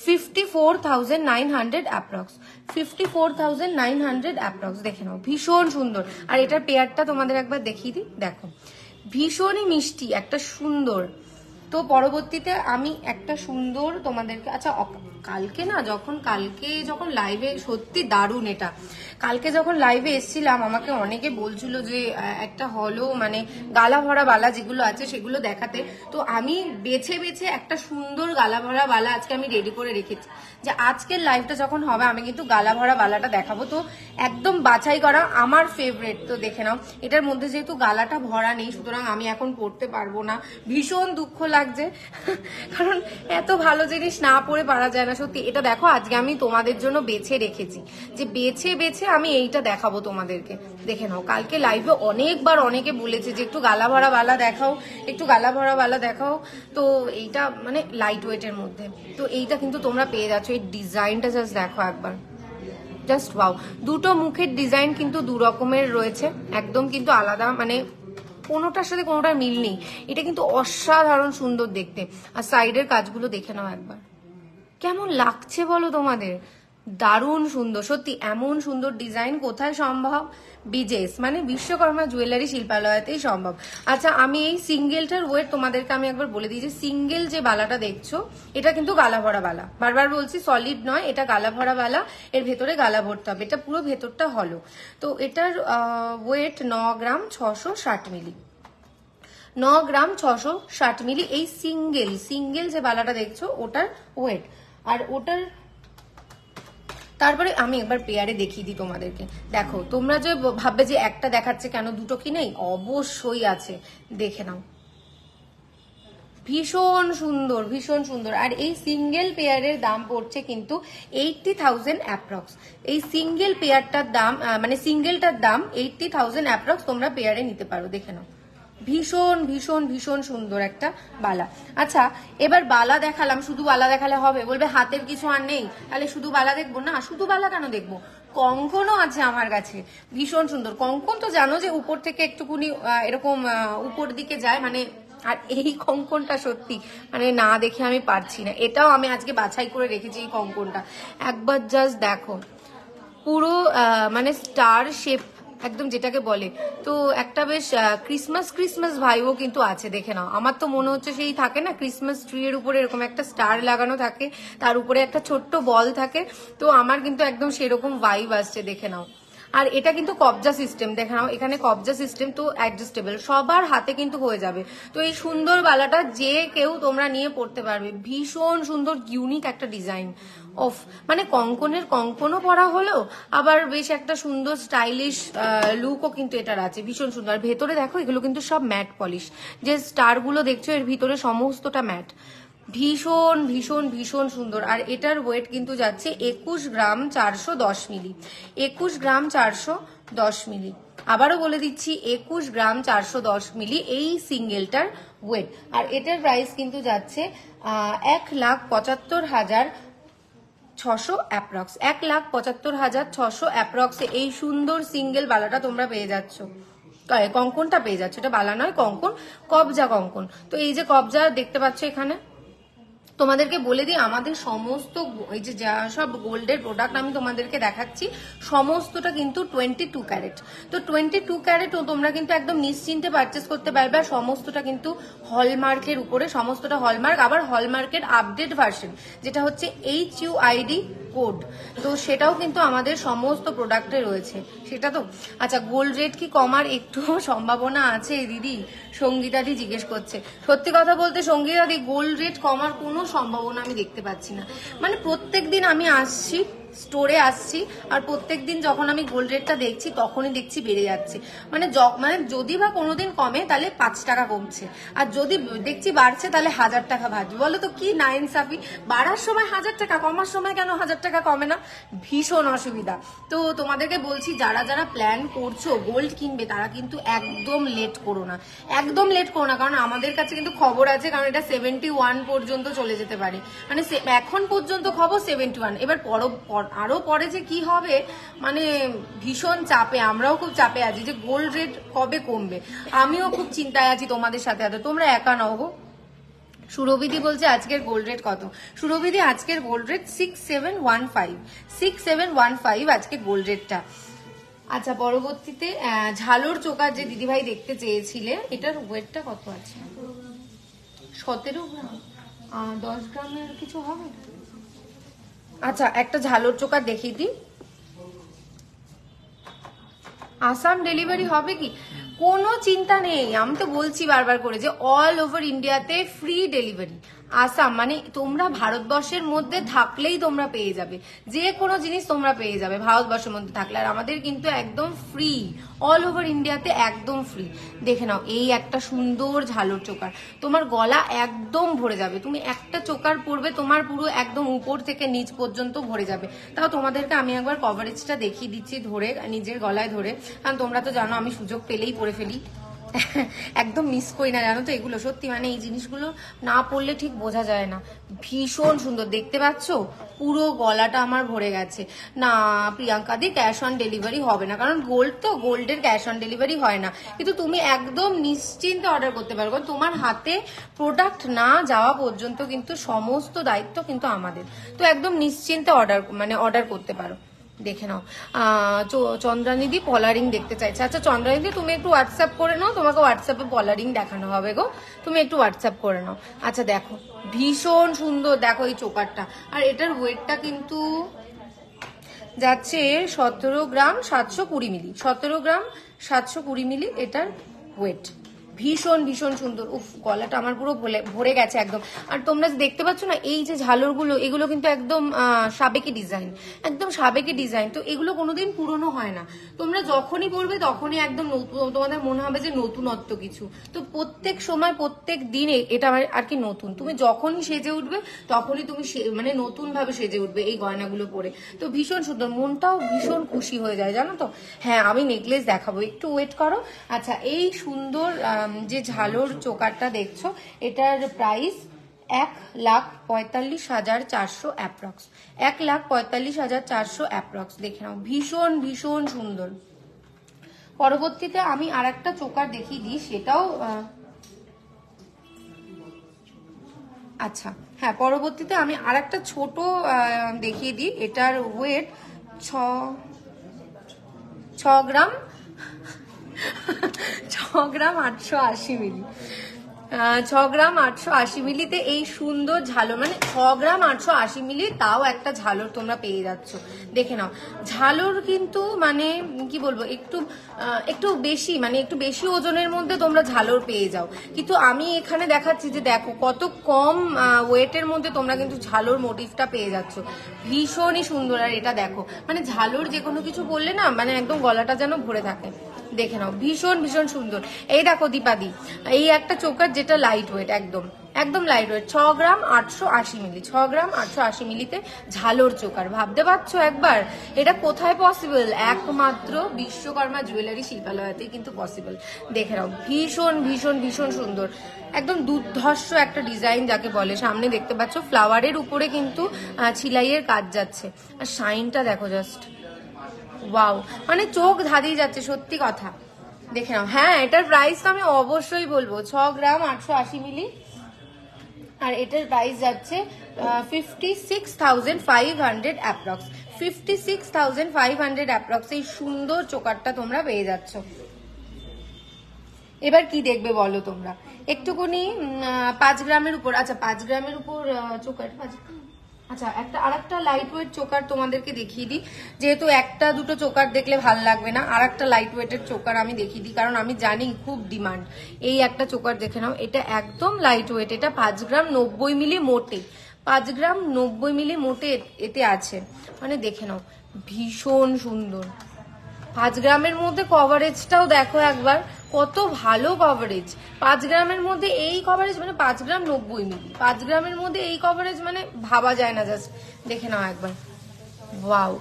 B: 54,900 অ্যাপ্রক্স, 54,900 অ্যাপ্রক্স। দেখে নাও ভীষণ সুন্দর। আর এটার পেয়ারটা তোমাদের একবার দেখিয়ে দিই, দেখো ভীষণই মিষ্টি একটা সুন্দর। তো পরবর্তীতে আমি একটা সুন্দর তোমাদেরকে, আচ্ছা কালকে যখন লাইভে, সত্যি দারুণ এটা, কালকে যখন লাইভে এসেছিলাম আমাকে অনেকে বলছিল যে একটা হলো মানে গালা ভরা বালা যেগুলো আছে সেগুলো দেখাতে। তো আমি বেছে বেছে একটা সুন্দর গালা ভরা বালা আজকে আমি রেডি করে রেখেছি, যে আজকের লাইভটা যখন হবে আমি কিন্তু গালা ভরা বালাটা দেখাবো। তো একদম বাছাই করা আমার ফেভারিট। তো দেখে নাও, এটার মধ্যে যেহেতু গালাটা ভরা নেই সুতরাং আমি এখন পরতে পারবো না, ভীষণ দুঃখ লাগছে কারণ এত ভালো জিনিস না পরে পারা যায় না সত্যি। এটা দেখো আজকে আমি তোমাদের জন্য বেছে রেখেছি, যে বেছে বেছে আমি এইটা দেখাবো তোমাদেরকে। দেখে নাও, কালকে লাইভে অনেকবার অনেকে বলেছে যে একটু গালা ভরা বালা দেখাও, একটু গালা ভরা বালা দেখাও। তো এইটা মানে লাইট ওয়েটের মধ্যে, তো এইটা কিন্তু তোমরা পেয়ে যাচ্ছ। এই ডিজাইনটা জাস্ট দেখো একবার, জাস্ট ওয়াও। দুটো মুখের ডিজাইন কিন্তু দু রকমের রয়েছে, একদম কিন্তু আলাদা, মানে কোনোটার সাথে কোনোটার মিল নেই। এটা কিন্তু অসাধারণ সুন্দর দেখতে। আর সাইডের কাজগুলো দেখে নাও একবার, কেমন লাগছে বলো তোমাদের, দারুণ সুন্দর সত্যি। এমন সুন্দর ডিজাইন কোথায় সম্ভব? বিজেস মানে বিশ্বকর্মা জুয়েলারি শিল্পালয়তেই সম্ভব। আচ্ছা আমি এই সিঙ্গেলটার ওয়েট তোমাদেরকে আমি একবার বলে দিই, যে সিঙ্গেল যে বালাটা দেখছো এটা কিন্তু গালা ভরা বালা, বারবার বলছি সলিড নয়, এটা গালা ভরা বালা, এর ভেতরে গালা ভরতে হবে, এটা পুরো ভেতরটা হলো। তো এটার ওয়েট 9 গ্রাম 660 মিলি, 9 গ্রাম 660 মিলি। এই সিঙ্গেল যে বালাটা দেখছো ওটার ওয়েট। আর ওটার তারপরে আমি একবার পেয়ারে দেখিয়ে দিই তোমাদেরকে। দেখো তোমরা যে ভাববে যে একটা দেখাচ্ছে কেন, দুটো কি নেই? অবশ্যই আছে, দেখে নাও ভীষণ সুন্দর ভীষণ সুন্দর। আর এই সিঙ্গেল পেয়ারের দাম পড়ছে কিন্তু 80,000 অ্যাপ্রক্স। এই সিঙ্গেল পেয়ারটার দাম মানে সিঙ্গেলটার দাম 80,000 অ্যাপ্রক্স, তোমরা পেয়ারে নিতে পারো। দেখে নাও ভীষণ ভীষণ ভীষণ সুন্দর একটা বালা। আচ্ছা এবার বালা দেখালাম, শুধু বালা দেখালে হবে? বলবে হাতের কিছু আর নেই, তাহলে শুধু বালা দেখবো? না, শুধু বালা কেন দেখবো, কঙ্কনও আছে আমার কাছে ভীষণ সুন্দর। কঙ্কন তো জানো যে উপর থেকে একটুকুনি এরকম উপর দিকে যায়, মানে আর এই কঙ্কনটা সত্যি মানে না দেখে আমি পারছি না, এটাও আমি আজকে বাছাই করে রেখেছি। এই কঙ্কনটা একবার জাস্ট দেখো, পুরো মানে স্টার শেপ একদম যেটাকে বলে। তো একটা বেশ ক্রিসমাস ভাইবও কিন্তু আছে, দেখে নাও। আমার তো মনে হচ্ছে সেই থাকে না ক্রিসমাস ট্রি এর উপরে এরকম একটা স্টার লাগানো থাকে, তার উপরে একটা ছোট্ট বল থাকে, তো আমার কিন্তু একদম সেরকম ভাইব আসছে, দেখে নাও। আর এটা কিন্তু কবজা সিস্টেম, দেখে নাও এখানে কবজা সিস্টেম, তো অ্যাডজাস্টেবল, সবার হাতে কিন্তু হয়ে যাবে। তো এই সুন্দর বালাটা যে কেউ তোমরা নিয়ে পড়তে পারবে, ভীষণ সুন্দর ইউনিক একটা ডিজাইন। অফ মানে কঙ্কনও পরা হলো, আবার বেশ একটা সুন্দর স্টাইলিশ লুকও কিন্তু এটার আছে, ভীষণ সুন্দর। ভেতরে দেখো এগুলো কিন্তু সব ম্যাট পলিশ, যে স্টার গুলো দেখছো এর ভিতরে সমস্তটা ম্যাট, ভীষণ ভীষণ ভীষণ সুন্দর। আর এটার ওয়েট কিন্তু যাচ্ছে 21 গ্রাম 410 মিলি, 21 গ্রাম 410 মিলি। আবারও বলে দিচ্ছি 21 গ্রাম 410 মিলি এই সিঙ্গেলটার ওয়েট। আর এটার প্রাইস কিন্তু যাচ্ছে 1,75,600 অ্যাপ্রক্স, 1,75,600 অ্যাপ্রক্সে এই সুন্দর সিঙ্গেল বালাটা তোমরা পেয়ে যাচ্ছ। কঙ্কনটা পেয়ে যাচ্ছ, এটা বালা নয় কঙ্কন, কবজা কঙ্কন। তো এই যে কবজা দেখতে পাচ্ছ এখানে, তোমাদেরকে বলে দিই আমাদের সমস্ত এই যে যা সব গোল্ডের প্রোডাক্ট আমি তোমাদেরকে দেখাচ্ছি সমস্তটা কিন্তু 22 ক্যারেট। তো 22 ক্যারেট তোমরা কিন্তু একদম নিশ্চিন্তে পারচেস করতে পারবে। আর সমস্তটা কিন্তু হলমার্কের উপরে, সমস্তটা হলমার্ক, আবার হলমার্কের আপডেট ভার্সন যেটা হচ্ছে HUID কোড, তো সেটাও কিন্তু আমাদের সমস্ত প্রোডাক্টে রয়েছে। সেটা তো আচ্ছা, গোল্ড রেট কি কমার একটু সম্ভাবনা আছে দিদি? সঙ্গীতাদি জিজ্ঞেস করছে। সত্যি কথা বলতে সঙ্গীতাদি, গোল্ড রেট কমার কোনো সম্ভাবনা আমি দেখতে পাচ্ছি না। মানে প্রত্যেকদিন আমি আসছি, স্টোরে আসছি, আর প্রত্যেকদিন যখন আমি গোল্ড রেটটা দেখছি তখনই দেখছি বেড়ে যাচ্ছে। মানে যদি বা কোনোদিন কমে তাহলে 5 টাকা কমছে, আর যদি দেখছি বাড়ছে তাহলে 1000 টাকা বাড়বে। বলো তো কি নাইনসাফি, বাড়ার সময় 1000 টাকা, কমার সময় কেন 1000 টাকা কমে না? ভীষণ অসুবিধা। তো তোমাদেরকে বলছি যারা যারা প্ল্যান করছো গোল্ড কিনবে তারা কিন্তু একদম লেট করো না, একদম লেট করো না, কারণ আমাদের কাছে কিন্তু খবর আছে, কারণ এটা 71 পর্যন্ত চলে যেতে পারে। মানে এখন পর্যন্ত খবর 71, এবার আরো পরে যে কি হবে, মানে ভীষণ চাপে, আমরাও খুব চাপে আছি যে গোল্ড রেট কবে কমবে। আমিও খুব চিন্তায় আছি তোমাদের সাথে, তোমরা একা নাও গো। সুরভিদি বলছে আজকের গোল্ড রেট কত? সুরভিদি আজকের গোল্ড রেট 6715 আজকে গোল্ড রেটটা। আচ্ছা, পরবর্তীতে ঝালর চোকার যে দিদিভাই দেখতে চেয়েছিলে, এটার ওয়েটটা কত আছে? 17 গ্রাম, 10 গ্রামের কিছু হবে। আচ্ছা, একটা ঝালর চোকার দেখিয়ে দিই। আসাম ডেলিভারি হবে কি? কোনো চিন্তা নেই, আমি তো বলছি বারবার করে যে অল ওভার ইন্ডিয়াতে ফ্রি ডেলিভারি। আসাম মানে তোমরা ভারতবর্ষের মধ্যে থাকলেই তোমরা পেয়ে যাবে, যে কোনো জিনিস তোমরা পেয়ে যাবে ভারতবর্ষের মধ্যে থাকলে। আর আমাদের কিন্তু একদম ফ্রি, অল ওভার ইন্ডিয়াতে একদম ফ্রি। দেখে নাও, এই একটা সুন্দর ঝালর চোকার, তোমার গলা একদম ভরে যাবে। তুমি একটা চোকার পরবে, তোমার পুরো একদম উপর থেকে নিচ পর্যন্ত ভরে যাবে। তাও তোমাদেরকে আমি একবার কভারেজটা দেখিয়ে দিচ্ছি ধরে, নিজের গলায় ধরে, কারণ তোমরা তো জানো আমি সুযোগ পেলেই পরে ফেলি, একদম মিস করি না, জানো তো এগুলো। সত্যি মানে এই জিনিসগুলো না পড়লে ঠিক বোঝা যায় না। ভীষণ সুন্দর দেখতে পাচ্ছ, পুরো গলাটা আমার ভরে গেছে। না প্রিয়াঙ্কা দি, ক্যাশ অন ডেলিভারি হবে না, কারণ গোল্ড তো, গোল্ডের ক্যাশ অন ডেলিভারি হয় না। কিন্তু তুমি একদম নিশ্চিন্তে অর্ডার করতে পারো, কারণ তোমার হাতে প্রোডাক্ট না যাওয়া পর্যন্ত কিন্তু সমস্ত দায়িত্ব কিন্তু আমাদের। তো একদম নিশ্চিন্তে অর্ডার করতে পারো। দেখে নাও, চন্দ্রানিধি পলারিং দেখতে চাইছে। আচ্ছা চন্দ্রানিধি, তুমি একটু হোয়াটসঅ্যাপ করে নাও, তোমাকে হোয়াটসঅ্যাপে পলারিং দেখানো হবে গো, তুমি একটু হোয়াটসঅ্যাপ করে নাও। আচ্ছা দেখো, ভীষণ সুন্দর, দেখো এই চোকারটা। আর এটার ওয়েটটা কিন্তু যাচ্ছে 17 গ্রাম 720 মিলি, 17 গ্রাম 720 মিলি এটার ওয়েট। ভীষণ ভীষণ সুন্দর। উফ, গলাটা আমার পুরো ভরে গেছে একদম। আর তোমরা দেখতে পাচ্ছ না এই যে ঝালরগুলো, এগুলো কিন্তু একদম সাবেকি ডিজাইন, একদম সাবেকি ডিজাইন। তো এগুলো কোনোদিন পুরনো হয় না, তোমরা যখনই পরবে তখনই একদম নতুন, তোমাদের মনে হবে যে নতুনত্ব কিছু। তো প্রত্যেক সময় প্রত্যেক দিন এটা আর কি নতুন। তুমি যখনই সেজে উঠবে তখনই তুমি মানে নতুন ভাবে সেজে উঠবে এই গয়নাগুলো পরে। তো ভীষণ সুন্দর, মনটাও ভীষণ খুশি হয়ে যায়, জানো তো। হ্যাঁ, আমি নেকলেস দেখাবো, একটু ওয়েট করো। আচ্ছা, এই সুন্দর যে ঝালর চোকারটা দেখছো, এটার প্রাইস 1,45,400 অ্যাপ্রক্স, 1,45,400 অ্যাপ্রক্স। দেখে নাও, ভীষণ ভীষণ সুন্দর। পরবর্তীতে আমি আর একটা চোকার দেখিয়ে দিই, সেটাও আচ্ছা হ্যাঁ, পরবর্তীতে আমি আর একটা ছোট দেখিয়ে দিই। এটার ওয়েট 6 গ্রাম 880 মিলি, 6 গ্রাম 880 মিলিতে এই সুন্দর ঝালর, মানে 6 গ্রাম 880 মিলি, তাও একটা ঝালর তোমরা পেয়ে যাচ্ছ। দেখে নাও, ঝালর কিন্তু মানে কি বলবো, একটু বেশি, মানে একটু বেশি ওজনের মধ্যে তোমরা ঝালর পেয়ে যাও। কিন্তু আমি এখানে দেখাচ্ছি যে দেখো কত কম ওয়েটের মধ্যে তোমরা কিন্তু ঝালর মোটিভটা পেয়ে যাচ্ছ, ভীষণই সুন্দর। আর এটা দেখো, মানে ঝালর যে কোনো কিছু বললে না, মানে একদম গলাটা যেন ভরে থাকে। দেখে নাও, ভীষণ ভীষণ সুন্দর। এই দেখো দীপাদি, এই একটা চোকার যেটা লাইট ওয়েট, একদম লাইট ওয়েট, 6 গ্রাম 880 মিলি, 6 গ্রাম 880 মিলিতে ঝালর চোকার। ভাবতে পারছো একবার এটা কোথায় পসিবল? একমাত্র বিশ্বকর্মা জুয়েলারি শিল্পালয়তেই কিন্তু পসিবল। দেখে নাও, ভীষণ ভীষণ ভীষণ সুন্দর, একদম দুর্ধর্ষ একটা ডিজাইন যাকে বলে। সামনে দেখতে পাচ্ছ ফ্লাওয়ারের উপরে কিন্তু ছিলাইয়ের কাজ যাচ্ছে, আর শাইনটা দেখো জাস্ট ওয়াও, মানে চোখ ধাঁধিয়ে যাচ্ছে, সত্যি কথা। দেখে নাও, হ্যাঁ এটার প্রাইস তো আমি অবশ্যই বলবো, 6 গ্রাম 880 মিলি আর এটার প্রাইস যাচ্ছে 56,500 অ্যাপ্রক্স। 56,500 অ্যাপ্রক্স এই সুন্দর চোকারটা তোমরা পেয়ে যাচ্ছ। এবার কি দেখবে বলো তোমরা, একটুকুনি 5 গ্রামের উপর, আচ্ছা 5 গ্রামের উপর চোকার, আচ্ছা আরেকটা লাইট ওয়েট চোকার তোমাদেরকে দেখিয়ে দিই, যেহেতু একটা দুটো চোকার দেখলে ভাল লাগবে না, আরেকটা লাইট ওয়েটের চোকার আমি দেখিয়ে দিই, কারণ আমি জানি খুব ডিমান্ড। এই একটা চোকার দেখে নাও, এটা একদম লাইট ওয়েট, এটা 5 গ্রাম 90 মিলি মোটে, 5 গ্রাম 90 মিলি মোটে এতে আছে, মানে দেখে নাও ভীষণ সুন্দর। 5 গ্রামের মধ্যে কভারেজটাও দেখো একবার, কত ভালো কভারেজ। 5 গ্রামের মধ্যে এই কভারেজ, মানে 5 গ্রাম 90 মিলি, 5 গ্রামের মধ্যে এই কভারেজ মানে ভাবা যায় না, জাস্ট দেখে নাও একবার। ওয়াও,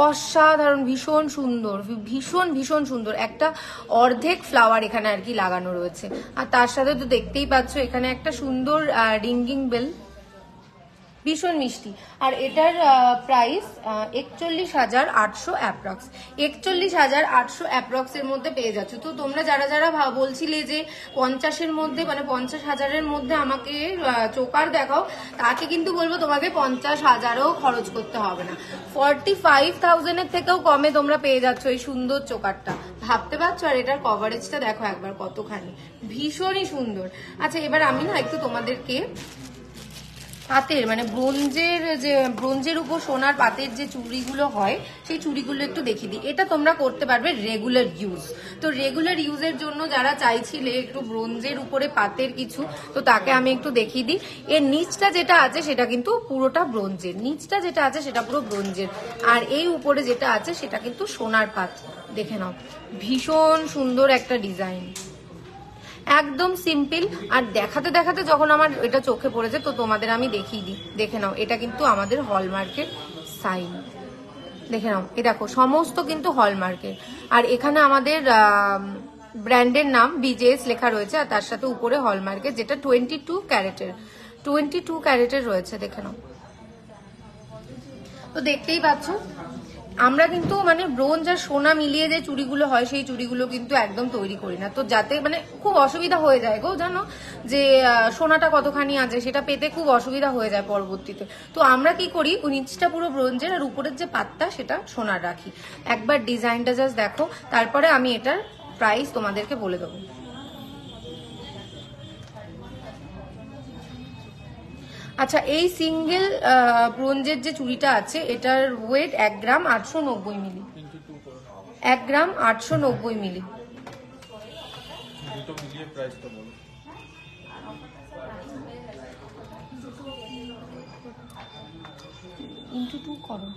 B: অসাধারণ, ভীষণ সুন্দর, ভীষণ ভীষণ সুন্দর। একটা অর্ধেক ফ্লাওয়ার এখানে আর কি লাগানো রয়েছে, আর তার সাথে তো দেখতেই পাচ্ছ এখানে একটা সুন্দর রিঙ্গিং বেল, ভীষণ মিষ্টি। আর এটার প্রাইস 41,800 অ্যাপ্রক্স, 41,800 অ্যাপ্রক্স এর মধ্যে পেয়ে যাচ্ছ। তো তোমরা যারা যারা বলছিলে যে 50-এর মধ্যে, মানে 50,000-এর মধ্যে আমাকে চোকার দেখাও, তাকে কিন্তু বলবো তোমাকে 50,000ও খরচ করতে হবে না, 45,000-এর থেকেও কমে তোমরা পেয়ে যাচ্ছ এই সুন্দর চোকারটা, ভাবতে পারছো? আর এটার কভারেজটা দেখো একবার কতখানি, ভীষণই সুন্দর। আচ্ছা এবার আমি না একটু তোমাদেরকে পাতের, মানে ব্রোঞ্জের উপর সোনার পাতের যে চুড়িগুলো হয় সেই চুড়িগুলো একটু দেখিয়ে দিই। এটা তোমরা করতে পারবে রেগুলার ইউজ, তো রেগুলার ইউজের জন্য যারা চাইছিলে একটু ব্রোঞ্জের উপরে পাতের কিছু, তো তাকে আমি একটু দেখিয়ে দিই। এর নিচটা যেটা আছে সেটা কিন্তু পুরোটা ব্রোঞ্জের, নিচটা যেটা আছে সেটা পুরো ব্রোঞ্জের, আর এই উপরে যেটা আছে সেটা কিন্তু সোনার পাত। দেখে নাও ভীষণ সুন্দর একটা ডিজাইন, একদম সিম্পল। আর দেখাতে দেখাতে যখন আমার এটা চোখে পড়েছে তো তোমাদের আমি দেখিয়ে দিই, দেখে নাও এটা কিন্তু আমাদের হলমার্কের সাইন, দেখে নাও এ দেখো সমস্ত কিন্তু হলমার্কের। আর এখানে আমাদের ব্র্যান্ডের নাম বিজেএস লেখা রয়েছে, আর তার সাথে উপরে হলমার্কের, যেটা 22 ক্যারেটের রয়েছে, দেখে নাও। তো দেখতেই পাচ্ছ আমরা কিন্তু মানে ব্রোঞ্জ আর সোনা মিলিয়ে যে চুড়িগুলো হয় সেই চুড়িগুলো কিন্তু একদম তৈরি করি না, তো যাতে মানে খুব অসুবিধা হয়ে যায় গো, জানো যে সোনাটা কতখানি আছে সেটা পেতে খুব অসুবিধা হয়ে যায় পরবর্তীতে। তো আমরা কি করি, নিচটা পুরো ব্রোঞ্জের আর উপরের যে পাতটা সেটা সোনার রাখি। একবার ডিজাইনটা জাস্ট দেখো, তারপরে আমি এটার প্রাইস তোমাদেরকে বলে দেবো। আচ্ছা এই সিঙ্গেল ব্রোঞ্জের যে চুড়িটা আছে এটার ওয়েট 1 গ্রাম 890 মিলি, 1 গ্রাম 890 মিলি।
C: দুটো মিলিয়ে প্রাইসটা বলো।
B: ইন্টু 2 করো,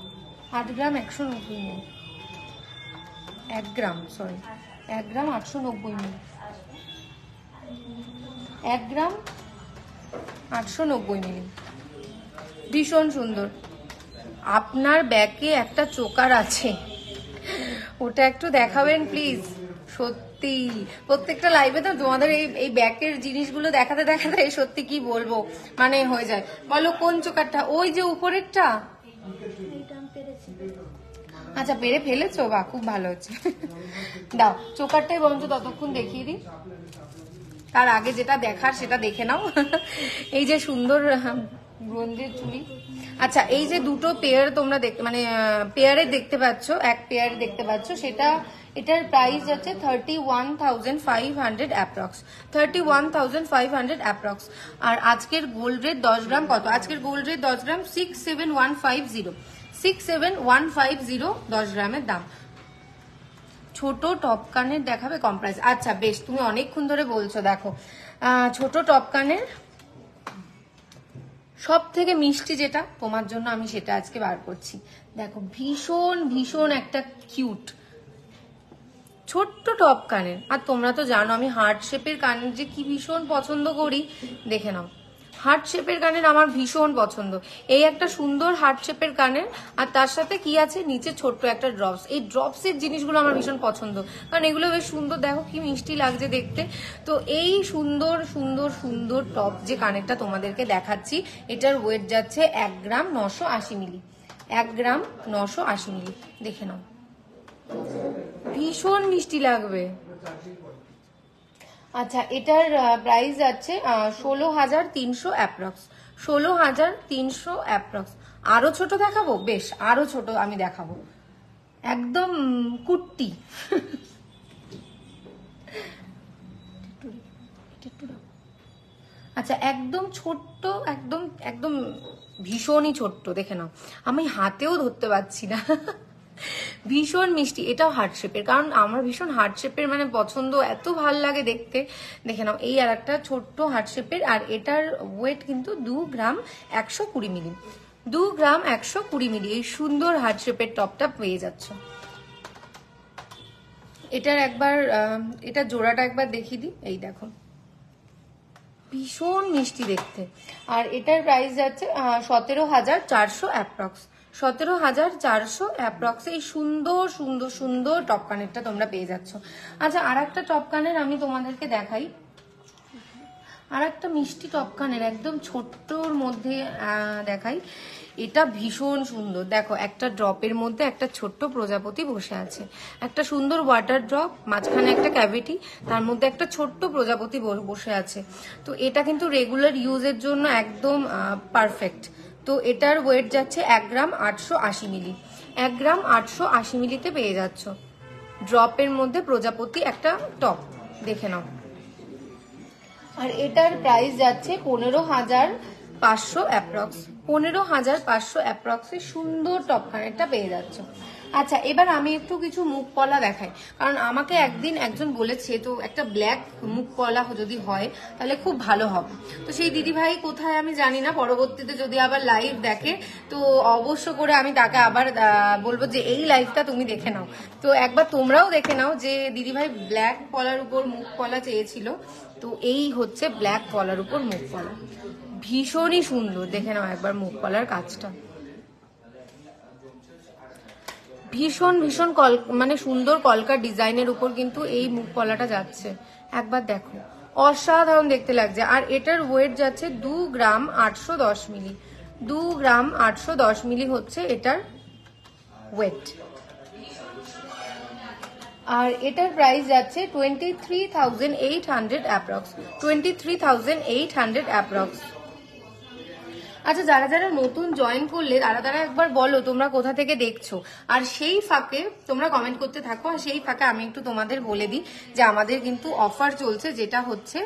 B: 8 গ্রাম 190 মিলি, 1 গ্রাম 890 মিলি, 1 গ্রাম 890 মিলি, ভীষণ সুন্দর। আপনার ব্যাগে একটা চোকার আছে, ওটা একটু দেখাবেন প্লিজ। সত্যি প্রত্যেকটা লাইভে তো তোমাদের এই ব্যাগের জিনিসগুলো দেখাতে দেখাতে সত্যি কি বলবো মানে হয়ে যায়। বলো কোন চোকারটা? ওই যে উপরেরটা। আচ্ছা পেরে ফেলেছো, বা খুব ভালো হচ্ছে। দাও চোকারটাই বরঞ্চ ততক্ষণ দেখিয়ে দিই, তার আগে যেটা দেখার সেটা দেখে নাও। এই যে সুন্দর ব্রোঞ্জের চুড়ি। আচ্ছা এই যে দুটো পেয়ার তোমরা মানে পেয়ারে দেখতে পাচ্ছ, এক পেয়ার দেখতে পাচ্ছ, সেটা এটার প্রাইস যাচ্ছে 31,500 অ্যাপ্রক্স, 31,500 অ্যাপ্রক্স। আর আজকের গোল্ড রেট 10 গ্রাম কত? আজকের গোল্ড রেট 10 গ্রাম 67150, 67150 10 গ্রামের দাম। ছোট টপ কানের দেখাবে কম প্রাইস? আচ্ছা বেশ, তুমি অনেকক্ষণ ধরে বলছো, দেখো ছোট টপ কানের সব থেকে মিষ্টি যেটা তোমার জন্য আমি সেটা আজকে বার করছি। দেখো ভীষণ ভীষণ একটা কিউট ছোট্ট টপ কানের। আর তোমরা তো জানো আমি হার্ট শেপের কানের যে কি ভীষণ পছন্দ করি, দেখে নাও হার্ট শেপের কানের আমার ভীষণ পছন্দ। এই একটা সুন্দর হার্ট শেপের কানের, আর তার সাথে কি আছে নিচে ছোট্ট একটা ড্রপস। এই ড্রপসের জিনিসগুলো আমার ভীষণ পছন্দ, কারণ এগুলো বেশ সুন্দর, দেখো কি মিষ্টি লাগছে দেখতে। তো এই সুন্দর সুন্দর সুন্দর টপ যে কানেরটা তোমাদেরকে দেখাচ্ছি, এটার ওয়েট যাচ্ছে 1 গ্রাম 980 মিলি, 1 গ্রাম 980 মিলি। দেখে নাও ভীষণ মিষ্টি লাগবে। আচ্ছা, এটার প্রাইস আছে 16,300 অ্যাপ্রক্স, 16,300 অ্যাপ্রক্স। আরো ছোট দেখাবো? বেশ, আরো ছোট আমি দেখাবো, একদম কুট্টি। আচ্ছা, একদম ছোট্ট, একদম একদম ভীষণই ছোট্ট, দেখে নাও, আমি হাতেও ধরতে পারছি না। ভীষণ মিষ্টি, এটাও হার্ট শেপের, কারণ আমার ভীষণ হার্ট শেপের মানে পছন্দ, এত ভাল লাগে দেখতে। দেখে নাও, এই আর একটা ছোট্ট হার্ট শেপের, আর এটার ওয়েট কিন্তু 2 গ্রাম 120 মিলি, 2 গ্রাম 120 মিলি। এই সুন্দর হার্ট শেপের টপটা পেয়ে যাচ্ছ। এটার একবার এটা জোড়াটা একবার দেখিয়ে দিই, এই দেখো, ভীষণ মিষ্টি দেখতে। আর এটার প্রাইস যাচ্ছে 17,400 অ্যাপ্রক্স, 17,400 অ্যাপ্রক্স। এই সুন্দর সুন্দর সুন্দর টপ কানেরটা তোমরা পেয়ে যাচ্ছ। আচ্ছা, আর একটা টপ কানের আমি তোমাদেরকে দেখাই, আর একটা মিষ্টি টপ কানের একদম ছোট্টর মধ্যে দেখাই। এটা ভীষণ সুন্দর, দেখো একটা ড্রপের মধ্যে একটা ছোট্ট প্রজাপতি বসে আছে, একটা সুন্দর ওয়াটার ড্রপ, মাঝখানে একটা ক্যাভিটি, তার মধ্যে একটা ছোট্ট প্রজাপতি বসে আছে। তো এটা কিন্তু রেগুলার ইউজের জন্য একদম পারফেক্ট। তো এটার ওয়েট যাচ্ছে 1 গ্রাম 880 মিলি, 1 গ্রাম 880 মিলিতে পেয়ে যাচ্ছ। ড্রপের মধ্যে প্রজাপতি একটা টপ, দেখে নাও। আর এটার প্রাইস যাচ্ছে 15,500 অ্যাপ্রক্স, 15,500 অ্যাপ্রক্সে সুন্দর টপ কানেরটা পেয়ে যাচ্ছ। আচ্ছা, এবার আমি একটু কিছু মুখ পলা দেখাই, কারণ আমাকে একদিন একজন বলেছে তো একটা ব্ল্যাক মুখ পলা যদি হয় তাহলে খুব ভালো হবে। তো সেই দিদি ভাই কোথায় আমি জানি না, পরবর্তীতে যদি আবার লাইভ দেখে তো অবশ্য করে আমি তাকে আবার বলবো যে এই লাইভটা তুমি দেখে নাও। তো একবার তোমরাও দেখে নাও যে দিদি ভাই ব্ল্যাক পলার উপর মুখ পলা চেয়েছিল, তো এই হচ্ছে ব্ল্যাক পলার উপর মুখ পলা, ভীষণই সুন্দর, দেখে নাও একবার মুখ পলার কাজটা, ভীষণ ভীষণ মানে সুন্দর কলকা ডিজাইনের উপর কিন্তু এই মুখ পলাটা যাচ্ছে, একবার দেখো, অসাধারণ দেখতে লাগছে। আর এটার ওয়েট যাচ্ছে 2 গ্রাম 810 মিলি, 2 গ্রাম 810 মিলি হচ্ছে এটার ওয়েট। আর এটার প্রাইস যাচ্ছে 23,800 অ্যাপ্রক্স, 23,800 অ্যাপ্রক্স। আচ্ছা, যারা যারা নতুন জয়েন করলে তারা একবার বলো তোমরা কোথা থেকে দেখছো, আর সেই ফাঁকে তোমরা কমেন্ট করতে থাকো। আর সেই ফাঁকে আমি একটু তোমাদের বলে দিই যে আমাদের কিন্তু অফার চলছে, যেটা হচ্ছে